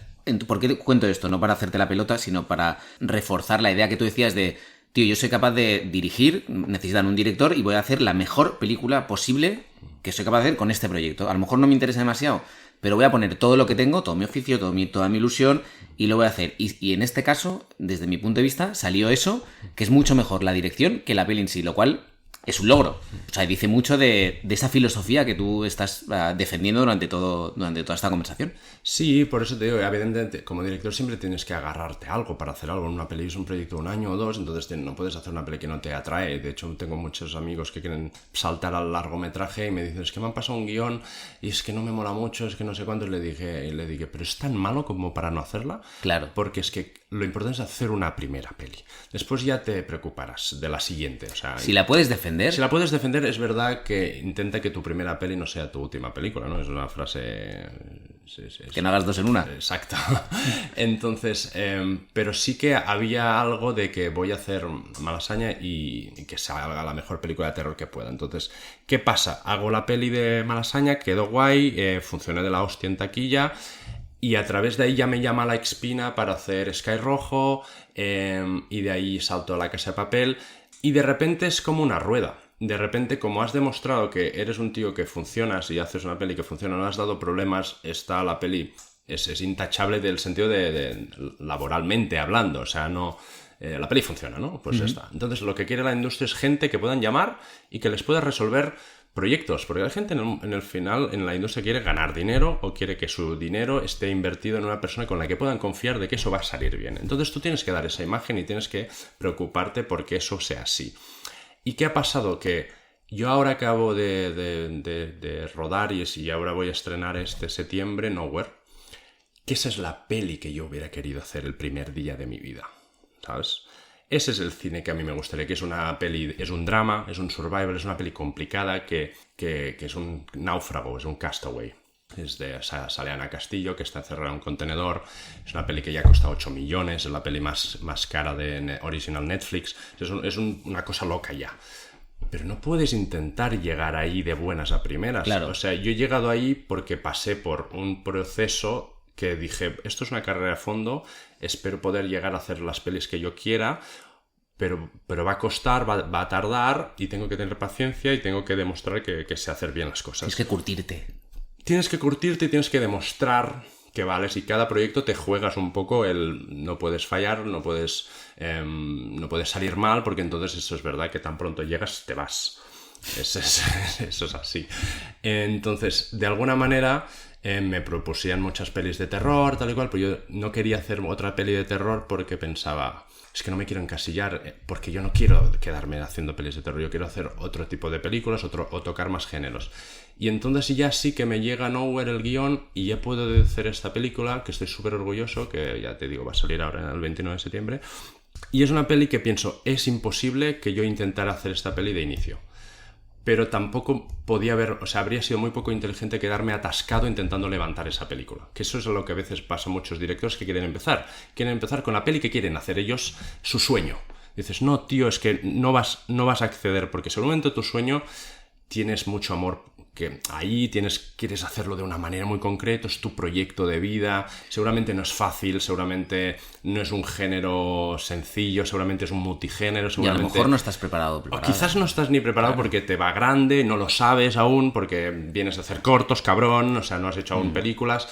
¿Por qué cuento esto? No para hacerte la pelota, sino para reforzar la idea que tú decías de tío, yo soy capaz de dirigir, necesitan un director y voy a hacer la mejor película posible que soy capaz de hacer con este proyecto. A lo mejor no me interesa demasiado, pero voy a poner todo lo que tengo, todo mi oficio, toda mi ilusión y lo voy a hacer. Y en este caso, desde mi punto de vista, salió eso, que es mucho mejor la dirección que la peli en sí, lo cual es un logro. O sea, dice mucho de esa filosofía que tú estás defendiendo durante toda esta conversación. Sí, por eso te digo, evidentemente, como director siempre tienes que agarrarte a algo para hacer algo. En una peli es un proyecto de 1 año o 2, entonces no puedes hacer una peli que no te atrae. De hecho, tengo muchos amigos que quieren saltar al largometraje y me dicen, es que me han pasado un guión y es que no me mola mucho, es que no sé cuánto. Y le dije, pero es tan malo como para no hacerla. Claro. Porque es que lo importante es hacer una primera peli. Después ya te preocuparás de la siguiente. O sea, Si la puedes defender. Si la puedes defender, es verdad que intenta que tu primera peli no sea tu última película, ¿no? Es una frase... Que no hagas 2 en 1. Exacto. Entonces, pero sí que había algo de que voy a hacer Malasaña y que se haga la mejor película de terror que pueda. Entonces, ¿qué pasa? Hago la peli de Malasaña, quedó guay, funcioné de la hostia en taquilla Y a través de ahí ya me llama la Expina para hacer Sky Rojo, y de ahí salto a La Casa de Papel, y de repente es como una rueda. De repente, como has demostrado que eres un tío que funcionas y haces una peli que funciona, no has dado problemas, está la peli, es intachable del sentido de laboralmente hablando, o sea, no... la peli funciona, ¿no? Pues ya está. Entonces, lo que quiere la industria es gente que puedan llamar y que les pueda resolver proyectos, porque la gente en el final, en la industria, quiere ganar dinero o quiere que su dinero esté invertido en una persona con la que puedan confiar de que eso va a salir bien. Entonces, tú tienes que dar esa imagen y tienes que preocuparte porque eso sea así. ¿Y qué ha pasado? Que yo ahora acabo de rodar y ahora voy a estrenar este septiembre Nowhere, que esa es la peli que yo hubiera querido hacer el primer día de mi vida, ¿sabes? Ese es el cine que a mí me gustaría, que es una peli, es un drama, es un survival, es una peli complicada, que es un náufrago, es un castaway. Sale Ana Castillo, que está encerrada en un contenedor. Es una peli que ya cuesta 8 millones, es la peli más cara de original Netflix. Es una cosa loca ya. Pero no puedes intentar llegar ahí de buenas a primeras. Claro. O sea, yo he llegado ahí porque pasé por un proceso que dije, esto es una carrera a fondo, espero poder llegar a hacer las pelis que yo quiera, pero va a costar, va a tardar, y tengo que tener paciencia y tengo que demostrar que sé hacer bien las cosas. Tienes que curtirte. Tienes que curtirte y tienes que demostrar que vales, y cada proyecto te juegas un poco no puedes fallar, no puedes salir mal, porque entonces eso es verdad que tan pronto llegas te vas. Eso es así. Entonces, de alguna manera... me propusían muchas pelis de terror, tal y cual, pero yo no quería hacer otra peli de terror porque pensaba, es que no me quiero encasillar, porque yo no quiero quedarme haciendo pelis de terror, yo quiero hacer otro tipo de películas, o tocar más géneros. Y entonces ya sí que me llega Nowhere el guión y ya puedo hacer esta película, que estoy súper orgulloso, que ya te digo, va a salir ahora el 29 de septiembre. Y es una peli que pienso, es imposible que yo intentara hacer esta peli de inicio. Pero tampoco podía haber, o sea, habría sido muy poco inteligente quedarme atascado intentando levantar esa película. Que eso es lo que a veces pasa a muchos directores que quieren empezar. Quieren empezar con la peli que quieren hacer ellos, su sueño. Dices, no, tío, es que no vas a acceder, porque seguramente tu sueño tienes mucho amor, que ahí quieres hacerlo de una manera muy concreta, es tu proyecto de vida, seguramente no es fácil, seguramente no es un género sencillo, seguramente es un multigénero, seguramente... Y a lo mejor no estás preparado. O quizás no estás ni preparado, claro, porque te va grande, no lo sabes aún, porque vienes a hacer cortos, cabrón, o sea, no has hecho aún películas.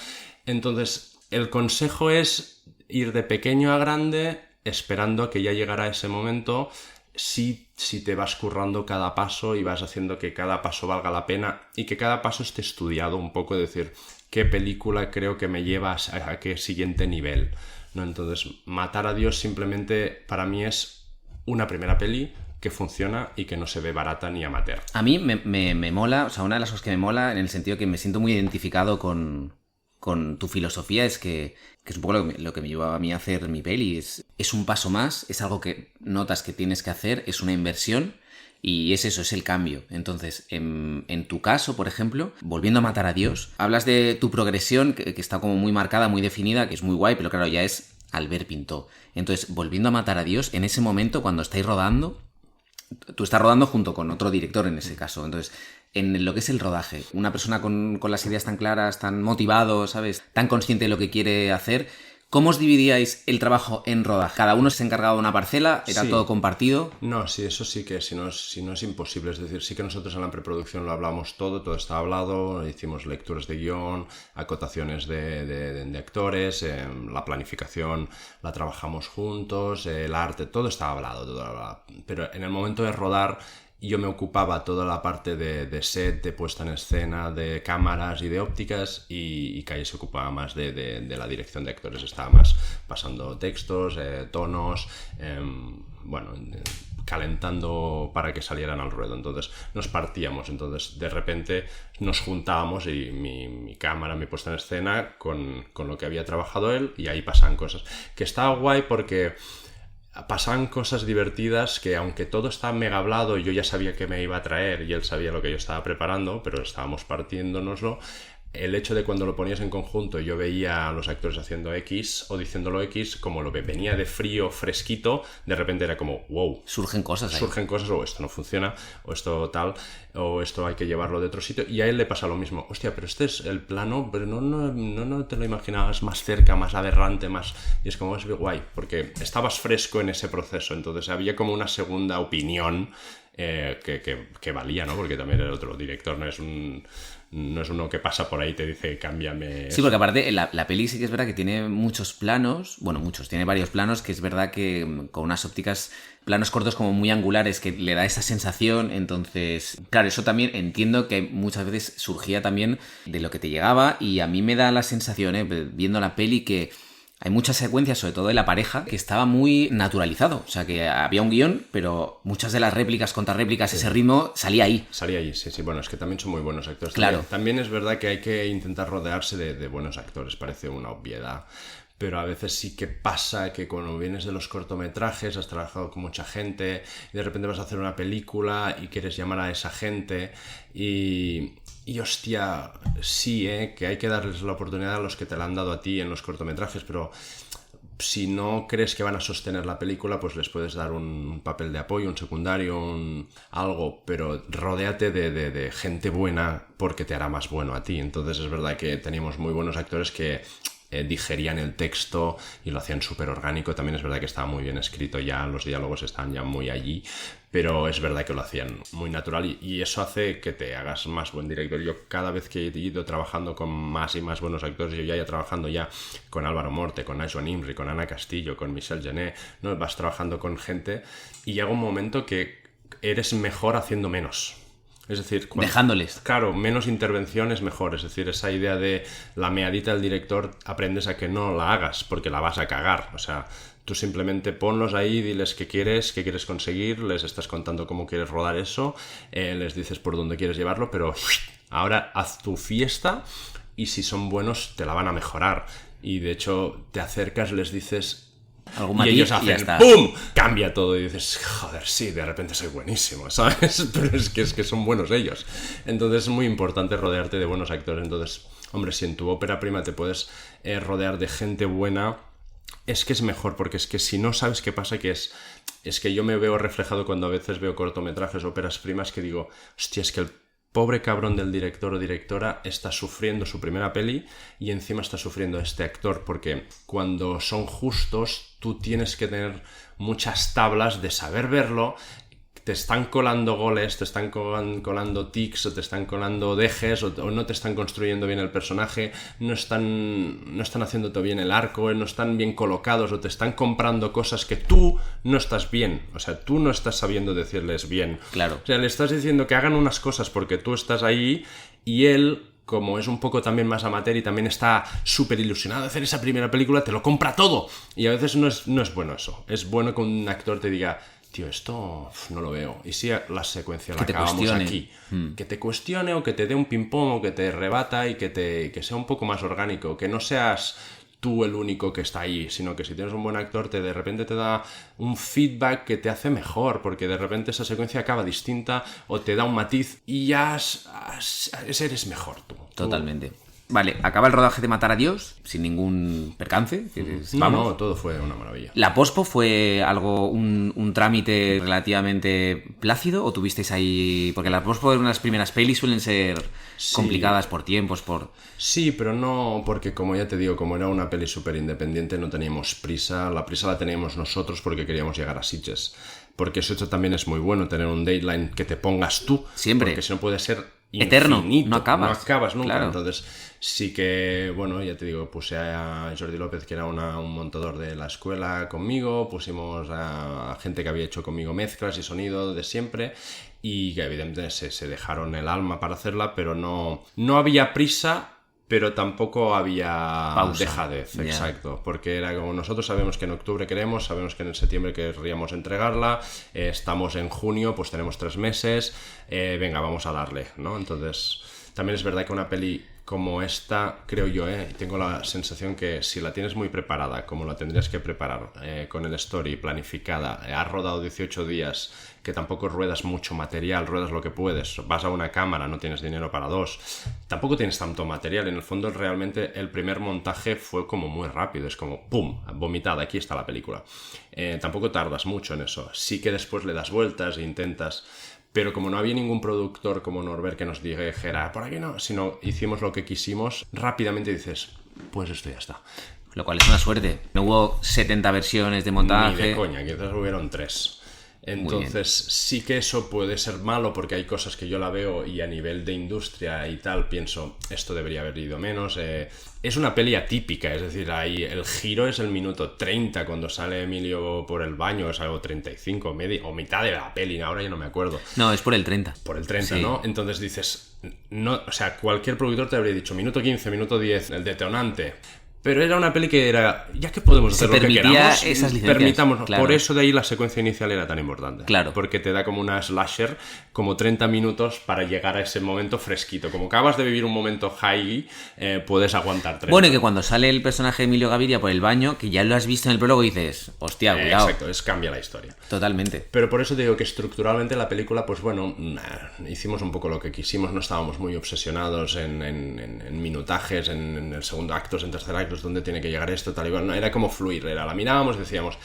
Entonces, el consejo es ir de pequeño a grande, esperando a que ya llegará ese momento. Si te vas currando cada paso y vas haciendo que cada paso valga la pena y que cada paso esté estudiado un poco, decir, qué película creo que me lleva a qué siguiente nivel, ¿no? Entonces, Matar a Dios simplemente para mí es una primera peli que funciona y que no se ve barata ni amateur. A mí me mola, o sea, una de las cosas que me mola, en el sentido que me siento muy identificado con tu filosofía, es que es un poco lo que me llevaba a mí a hacer mi peli. Es un paso más, es algo que notas que tienes que hacer, es una inversión y es eso, es el cambio. Entonces, en tu caso, por ejemplo, volviendo a Matar a Dios, hablas de tu progresión que está como muy marcada, muy definida, que es muy guay, pero claro, ya es Albert Pintó. Entonces, volviendo a Matar a Dios, en ese momento, cuando estáis rodando, tú estás rodando junto con otro director en ese caso, entonces... En lo que es el rodaje, una persona con las ideas tan claras, tan motivado, ¿sabes? Tan consciente de lo que quiere hacer, ¿cómo os dividíais el trabajo en rodaje? ¿Cada uno se encargaba de una parcela? ¿Era todo compartido? No, sí, eso sí que si no es imposible. Es decir, sí que nosotros en la preproducción lo hablamos todo está hablado, hicimos lecturas de guión, acotaciones de actores, la planificación la trabajamos juntos, el arte, todo estaba hablado. Pero en el momento de rodar... yo me ocupaba toda la parte de set, de puesta en escena, de cámaras y de ópticas, y Calle se ocupaba más de la dirección de actores, estaba más pasando textos, tonos, calentando para que salieran al ruedo. Entonces nos partíamos, entonces de repente nos juntábamos y mi cámara, mi puesta en escena con lo que había trabajado él, y ahí pasaban cosas. Que estaba guay porque... pasaban cosas divertidas que, aunque todo estaba mega hablado y yo ya sabía que me iba a traer y él sabía lo que yo estaba preparando, pero estábamos partiéndonoslo, el hecho de cuando lo ponías en conjunto yo veía a los actores haciendo X o diciéndolo X, como lo que venía de frío, fresquito, de repente era como, wow. Surgen cosas ahí. Surgen cosas, o esto no funciona, o esto tal, o esto hay que llevarlo de otro sitio. Y a él le pasa lo mismo. Hostia, pero este es el plano, pero no te lo imaginabas más cerca, más aberrante, más... Y es como, es guay, porque estabas fresco en ese proceso. Entonces había como una segunda opinión que valía, ¿no? Porque también el otro director no es uno que pasa por ahí y te dice cámbiame. Sí, porque aparte la peli sí que es verdad que tiene muchos planos, tiene varios planos, que es verdad que con unas ópticas, planos cortos como muy angulares, que le da esa sensación. Entonces, claro, eso también entiendo que muchas veces surgía también de lo que te llegaba, y a mí me da la sensación, viendo la peli, que hay muchas secuencias, sobre todo de la pareja, que estaba muy naturalizado. O sea, que había un guión, pero muchas de las réplicas, contrarréplicas, sí, ese ritmo salía ahí. Salía ahí, sí. Bueno, es que también son muy buenos actores. Claro. También es verdad que hay que intentar rodearse de buenos actores, parece una obviedad. Pero a veces sí que pasa que cuando vienes de los cortometrajes, has trabajado con mucha gente, y de repente vas a hacer una película y quieres llamar a esa gente y hostia, sí, que hay que darles la oportunidad a los que te la han dado a ti en los cortometrajes, pero si no crees que van a sostener la película, pues les puedes dar un papel de apoyo, un secundario, algo, pero rodéate de gente buena porque te hará más bueno a ti. Entonces es verdad que teníamos muy buenos actores que digerían el texto y lo hacían súper orgánico. También es verdad que estaba muy bien escrito ya, los diálogos están ya muy allí, pero es verdad que lo hacían muy natural y eso hace que te hagas más buen director. Yo cada vez que he ido trabajando con más y más buenos actores, yo ya trabajando ya con Álvaro Morte, con Najwa Nimri, con Ana Castillo, con Michelle Gené, ¿no? Vas trabajando con gente y llega un momento que eres mejor haciendo menos. Es decir, dejándoles. Claro, menos intervención es mejor. Es decir, esa idea de la meadita del director, aprendes a que no la hagas porque la vas a cagar. O sea, tú simplemente ponlos ahí, diles qué quieres conseguir, les estás contando cómo quieres rodar eso, les dices por dónde quieres llevarlo, pero ahora haz tu fiesta y si son buenos te la van a mejorar. Y de hecho te acercas, les dices... Y ellos hacen ¡pum! Cambia todo y dices, joder, sí, de repente soy buenísimo, ¿sabes? Pero es que son buenos ellos. Entonces es muy importante rodearte de buenos actores. Entonces, hombre, si en tu ópera prima te puedes rodear de gente buena, es que es mejor, porque es que si no, ¿sabes qué pasa? Que es que yo me veo reflejado cuando a veces veo cortometrajes, óperas primas, que digo, hostia, es que el pobre cabrón del director o directora está sufriendo su primera peli y encima está sufriendo este actor, porque cuando son justos tú tienes que tener muchas tablas de saber verlo. Te están colando goles, te están colando tics, o te están colando dejes, o no te están construyendo bien el personaje, no están haciéndote bien el arco, no están bien colocados, o te están comprando cosas que tú no estás bien. O sea, tú no estás sabiendo decirles bien. Claro. O sea, le estás diciendo que hagan unas cosas porque tú estás ahí y él, como es un poco también más amateur y también está súper ilusionado de hacer esa primera película, te lo compra todo. Y a veces no es bueno eso. Es bueno que un actor te diga... Tío, esto no lo veo. Y si la secuencia la acabamos aquí, que te cuestione o que te dé un ping-pong o que te rebata y que sea un poco más orgánico, que no seas tú el único que está ahí, sino que si tienes un buen actor de repente te da un feedback que te hace mejor, porque de repente esa secuencia acaba distinta o te da un matiz y ya eres mejor tú. Totalmente. Vale, acaba el rodaje de Matar a Dios sin ningún percance. No, todo fue una maravilla. ¿La pospo fue algo, un trámite relativamente plácido o tuvisteis ahí...? Porque la pospo de unas primeras pelis suelen ser complicadas por tiempos, por... Sí, pero no, porque como ya te digo, como era una peli súper independiente, no teníamos prisa. La prisa la teníamos nosotros porque queríamos llegar a Sitges. Porque eso también es muy bueno, tener un deadline que te pongas tú. Siempre. Porque si no puede ser... eterno, infinito, no acabas. No acabas nunca, claro. Entonces sí que, bueno, ya te digo, puse a Jordi López, que era un montador de la escuela conmigo, pusimos a gente que había hecho conmigo mezclas y sonido de siempre y que evidentemente se dejaron el alma para hacerla, pero no había prisa, pero tampoco había pausa. Dejadez, exacto, porque era como nosotros sabemos que en octubre queremos, sabemos que en septiembre querríamos entregarla, estamos en junio, pues tenemos 3 meses, venga, vamos a darle, ¿no? Entonces, también es verdad que una peli como esta, creo yo, tengo la sensación que si la tienes muy preparada, como la tendrías que preparar, con el story planificada, has rodado 18 días, que tampoco ruedas mucho material, ruedas lo que puedes, vas a una cámara, no tienes dinero para 2, tampoco tienes tanto material, en el fondo realmente el primer montaje fue como muy rápido, es como ¡pum!, vomitada, aquí está la película. Tampoco tardas mucho en eso, sí que después le das vueltas e intentas... Pero como no había ningún productor como Norbert que nos dijera, por aquí no, sino hicimos lo que quisimos, rápidamente dices, pues esto ya está. Lo cual es una suerte. No hubo 70 versiones de montaje. Ni de coña, quizás hubieron 3. Entonces sí que eso puede ser malo porque hay cosas que yo la veo y a nivel de industria y tal pienso, esto debería haber ido menos. Es una peli atípica, es decir, ahí el giro es el minuto 30 cuando sale Emilio por el baño, es algo 35, o mitad de la peli, ahora ya no me acuerdo. No, es por el 30. Por el 30, sí. ¿no? Entonces dices, no, o sea, cualquier productor te habría dicho minuto 15, minuto 10, el detonante. Pero era una peli que era, ya que podemos hacer lo que queramos, esas licencias, permitámonos. claro. Por eso de ahí la secuencia inicial era tan importante. Claro. Porque te da como una slasher, como 30 minutos para llegar a ese momento fresquito. Como acabas de vivir un momento high, puedes aguantar 30. Bueno, y que cuando sale el personaje de Emilio Gaviria por el baño, que ya lo has visto en el prólogo y dices, hostia, cuidado. Exacto, cambia la historia. Totalmente. Pero por eso te digo que estructuralmente la película, pues bueno, hicimos un poco lo que quisimos, no estábamos muy obsesionados en minutajes, en el segundo acto, en tercer acto, donde tiene que llegar esto, tal y cual. No, era como fluir, la mirábamos y decíamos,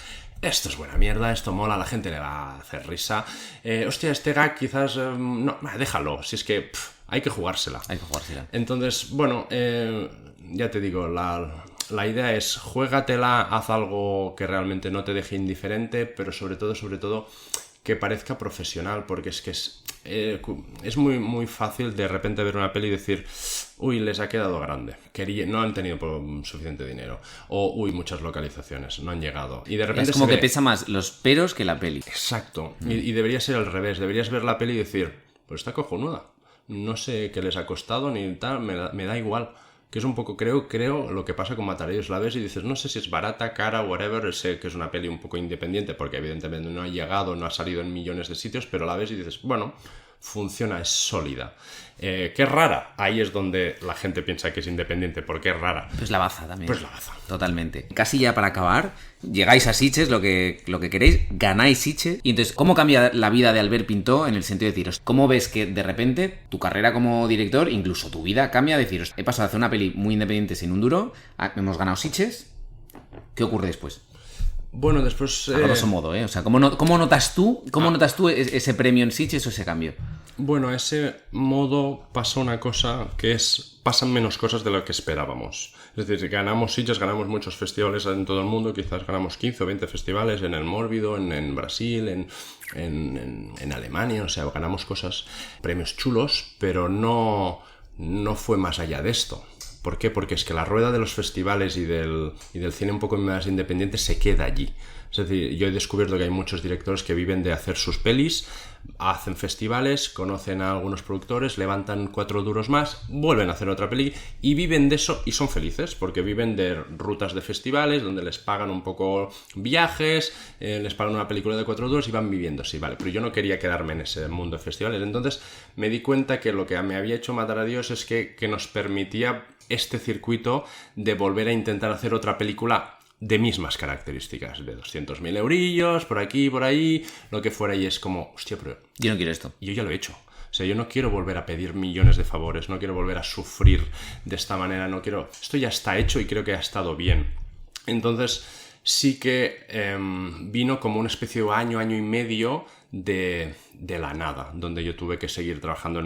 esto es buena mierda, esto mola, a la gente le va a hacer risa. Hostia, este gag quizás, no, déjalo, si es que hay que jugársela. Hay que jugársela. Entonces, bueno, ya te digo, la idea es juégatela, haz algo que realmente no te deje indiferente, pero sobre todo, que parezca profesional, porque es que es muy, muy fácil de repente ver una peli y decir, uy, les ha quedado grande, no han tenido suficiente dinero, o uy, muchas localizaciones, no han llegado. Y de repente es como que pesa más los peros que la peli. Exacto, y debería ser al revés, deberías ver la peli y decir, pues está cojonuda, no sé qué les ha costado ni tal, me da igual. Que es un poco, creo, lo que pasa con Matarios. La ves y dices, no sé si es barata, cara, whatever, sé que es una peli un poco independiente, porque evidentemente no ha llegado, no ha salido en millones de sitios, pero la ves y dices, bueno, funciona, es sólida. Que es rara, ahí es donde la gente piensa que es independiente, porque es rara. Pues la baza también. Pues la baza. Totalmente. Casi ya para acabar, llegáis a Sitges, lo que queréis, ganáis Sitges. Y entonces, ¿cómo cambia la vida de Albert Pintó en el sentido de deciros, cómo ves que de repente tu carrera como director, incluso tu vida, cambia? Deciros, he pasado a hacer una peli muy independiente sin un duro, hemos ganado Sitges, ¿qué ocurre después? Bueno, después... A grosso modo, ¿eh? O sea, ¿cómo notas tú ese premio en Sitges o ese cambio? Bueno, a ese modo pasa una cosa que pasan menos cosas de lo que esperábamos. Es decir, ganamos Sitges, ganamos muchos festivales en todo el mundo, quizás ganamos 15 o 20 festivales en el Mórbido, en Brasil, en Alemania, o sea, ganamos cosas, premios chulos, pero no fue más allá de esto. ¿Por qué? Porque es que la rueda de los festivales y del cine un poco más independiente se queda allí. Es decir, yo he descubierto que hay muchos directores que viven de hacer sus pelis, hacen festivales, conocen a algunos productores, levantan 4 duros más, vuelven a hacer otra peli y viven de eso y son felices porque viven de rutas de festivales donde les pagan un poco viajes, les pagan una película de 4 duros y van viviendo así, vale. Pero yo no quería quedarme en ese mundo de festivales, entonces me di cuenta que lo que me había hecho matar a Dios es que nos permitía este circuito de volver a intentar hacer otra película de mismas características, de 200.000 eurillos, por aquí, por ahí, lo que fuera, y es como, hostia, pero... Yo no quiero esto. Yo ya lo he hecho. O sea, yo no quiero volver a pedir millones de favores, no quiero volver a sufrir de esta manera, no quiero... Esto ya está hecho y creo que ha estado bien. Entonces, sí que vino como una especie de año y medio de la nada, donde yo tuve que seguir trabajando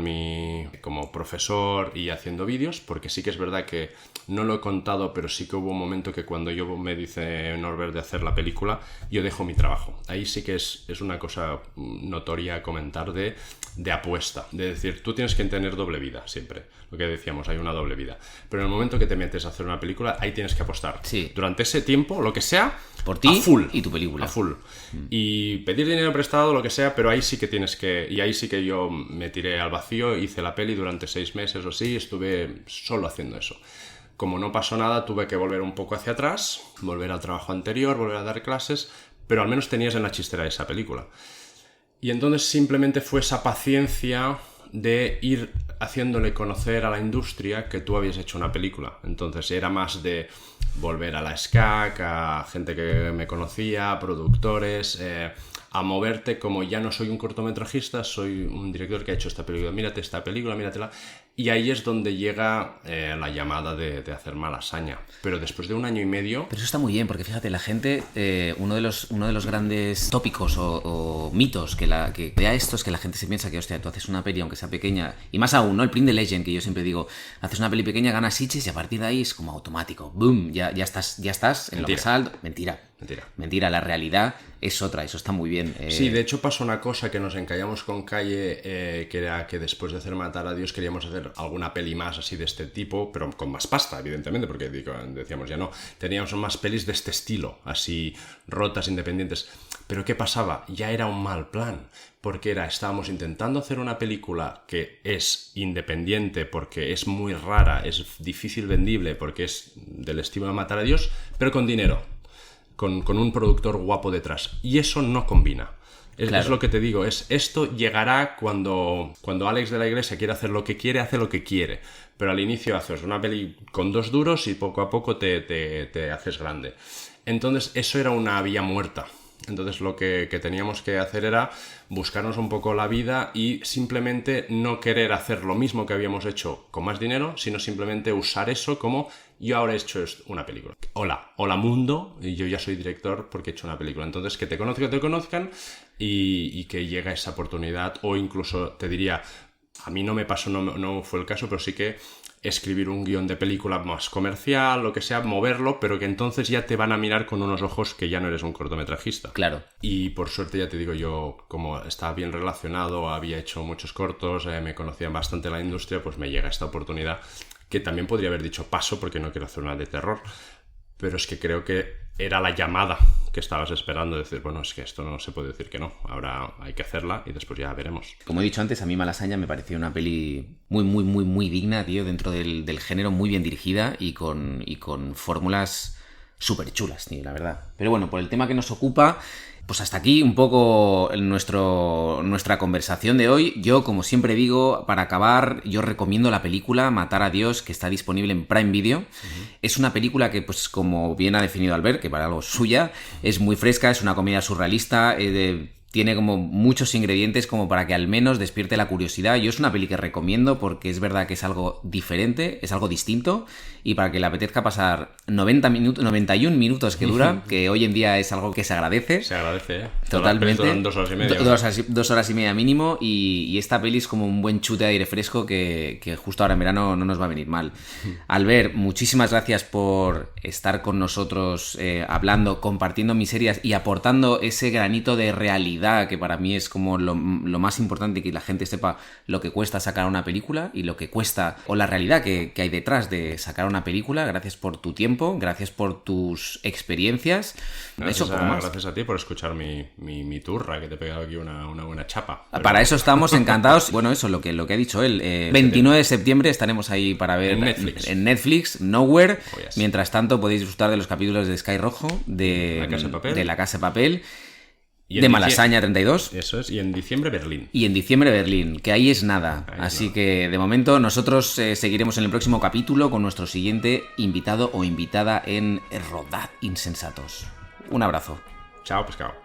como profesor y haciendo vídeos, porque sí que es verdad que no lo he contado, pero sí que hubo un momento que cuando me dice Norbert de hacer la película, yo dejo mi trabajo. Ahí sí que es una cosa notoria a comentar de apuesta, de decir, tú tienes que tener doble vida siempre, lo que decíamos, hay una doble vida, pero en el momento que te metes a hacer una película, ahí tienes que apostar. Sí. Durante ese tiempo, lo que sea, por ti a full, y tu película. A full. Y pedir dinero prestado, lo que sea, pero ahí sí que tienes que... Y ahí sí que yo me tiré al vacío, hice la peli durante 6 meses o así, estuve solo haciendo eso. Como no pasó nada, tuve que volver un poco hacia atrás, volver al trabajo anterior, volver a dar clases, pero al menos tenías en la chistera esa película. Y entonces simplemente fue esa paciencia de ir haciéndole conocer a la industria que tú habías hecho una película. Entonces era más de volver a la SCAC, a gente que me conocía, productores, a moverte como ya no soy un cortometrajista, soy un director que ha hecho esta película, mírate esta película, míratela. Y ahí es donde llega la llamada de hacer Malasaña. Pero después de 1 año y medio... Pero eso está muy bien, porque fíjate, la gente, uno de los grandes tópicos o mitos que vea esto es que la gente se piensa que, hostia, tú haces una peli, aunque sea pequeña, y más aún, ¿no? El Print the Legend, que yo siempre digo, haces una peli pequeña, ganas Sitges y a partir de ahí es como automático. ¡Boom! Ya estás en lo más alto. Mentira, la realidad es otra, eso está muy bien. Sí, de hecho pasó una cosa que nos encallamos con Calle, que era que después de hacer Matar a Dios queríamos hacer alguna peli más así de este tipo, pero con más pasta, evidentemente, porque decíamos ya no, teníamos más pelis de este estilo, así rotas, independientes. Pero ¿qué pasaba? Ya era un mal plan, porque estábamos intentando hacer una película que es independiente, porque es muy rara, es difícil vendible, porque es del estilo de Matar a Dios, pero con dinero. Con un productor guapo detrás. Y eso no combina. Es lo que te digo. Esto llegará cuando Alex de la Iglesia quiere hacer lo que quiere, hace lo que quiere. Pero al inicio haces una peli con 2 duros y poco a poco te haces grande. Entonces eso era una vía muerta. Entonces lo que teníamos que hacer era buscarnos un poco la vida y simplemente no querer hacer lo mismo que habíamos hecho con más dinero, sino simplemente usar eso como yo ahora he hecho una película. Hola mundo, y yo ya soy director porque he hecho una película. Entonces que te conozcan y que llegue esa oportunidad, o incluso te diría, a mí no me pasó, no fue el caso, pero sí que escribir un guión de película más comercial, lo que sea, moverlo, pero que entonces ya te van a mirar con unos ojos que ya no eres un cortometrajista. Claro. Y por suerte, ya te digo, yo como estaba bien relacionado, había hecho muchos cortos, me conocían bastante la industria, pues me llega esta oportunidad que también podría haber dicho paso porque no quiero hacer una de terror. Pero es que creo que era la llamada que estabas esperando, decir, bueno, es que esto no se puede decir que no, ahora hay que hacerla y después ya veremos. Como he dicho antes, a mí Malasaña me pareció una peli muy digna, tío, dentro del género, muy bien dirigida y con fórmulas súper chulas, tío, la verdad. Pero bueno, por el tema que nos ocupa, pues hasta aquí un poco nuestra conversación de hoy. Yo, como siempre digo, para acabar, yo recomiendo la película Matar a Dios, que está disponible en Prime Video. Uh-huh. Es una película que, pues como bien ha definido Albert, que para algo suya, es muy fresca, es una comedia surrealista, tiene como muchos ingredientes como para que al menos despierte la curiosidad. Yo es una peli que recomiendo porque es verdad que es algo diferente, es algo distinto, y para que le apetezca pasar 91 minutos que dura, que hoy en día es algo que se agradece. Se agradece, ¿eh? Totalmente. Duran 2 horas y media. 2 horas y media mínimo, y esta peli es como un buen chute de aire fresco que justo ahora en verano no nos va a venir mal. Albert, muchísimas gracias por estar con nosotros hablando, compartiendo miserias y aportando ese granito de realidad que para mí es como lo más importante, que la gente sepa lo que cuesta sacar una película y lo que cuesta, o la realidad que hay detrás de sacar una película. Gracias por tu tiempo, gracias por tus experiencias. Gracias a ti por escuchar mi turra, que te he pegado aquí una buena chapa. Para eso estamos encantados. Bueno, eso, lo que ha dicho él. 29 de septiembre estaremos ahí para ver en Netflix, Nowhere. Oh, yes. Mientras tanto podéis disfrutar de los capítulos de Sky Rojo, de La Casa de Papel. De Malasaña 32. Eso es, y en diciembre Berlín. Que ahí es nada. Así que de momento nosotros seguiremos en el próximo capítulo con nuestro siguiente invitado o invitada en Rodad Insensatos. Un abrazo. Chao, pescado.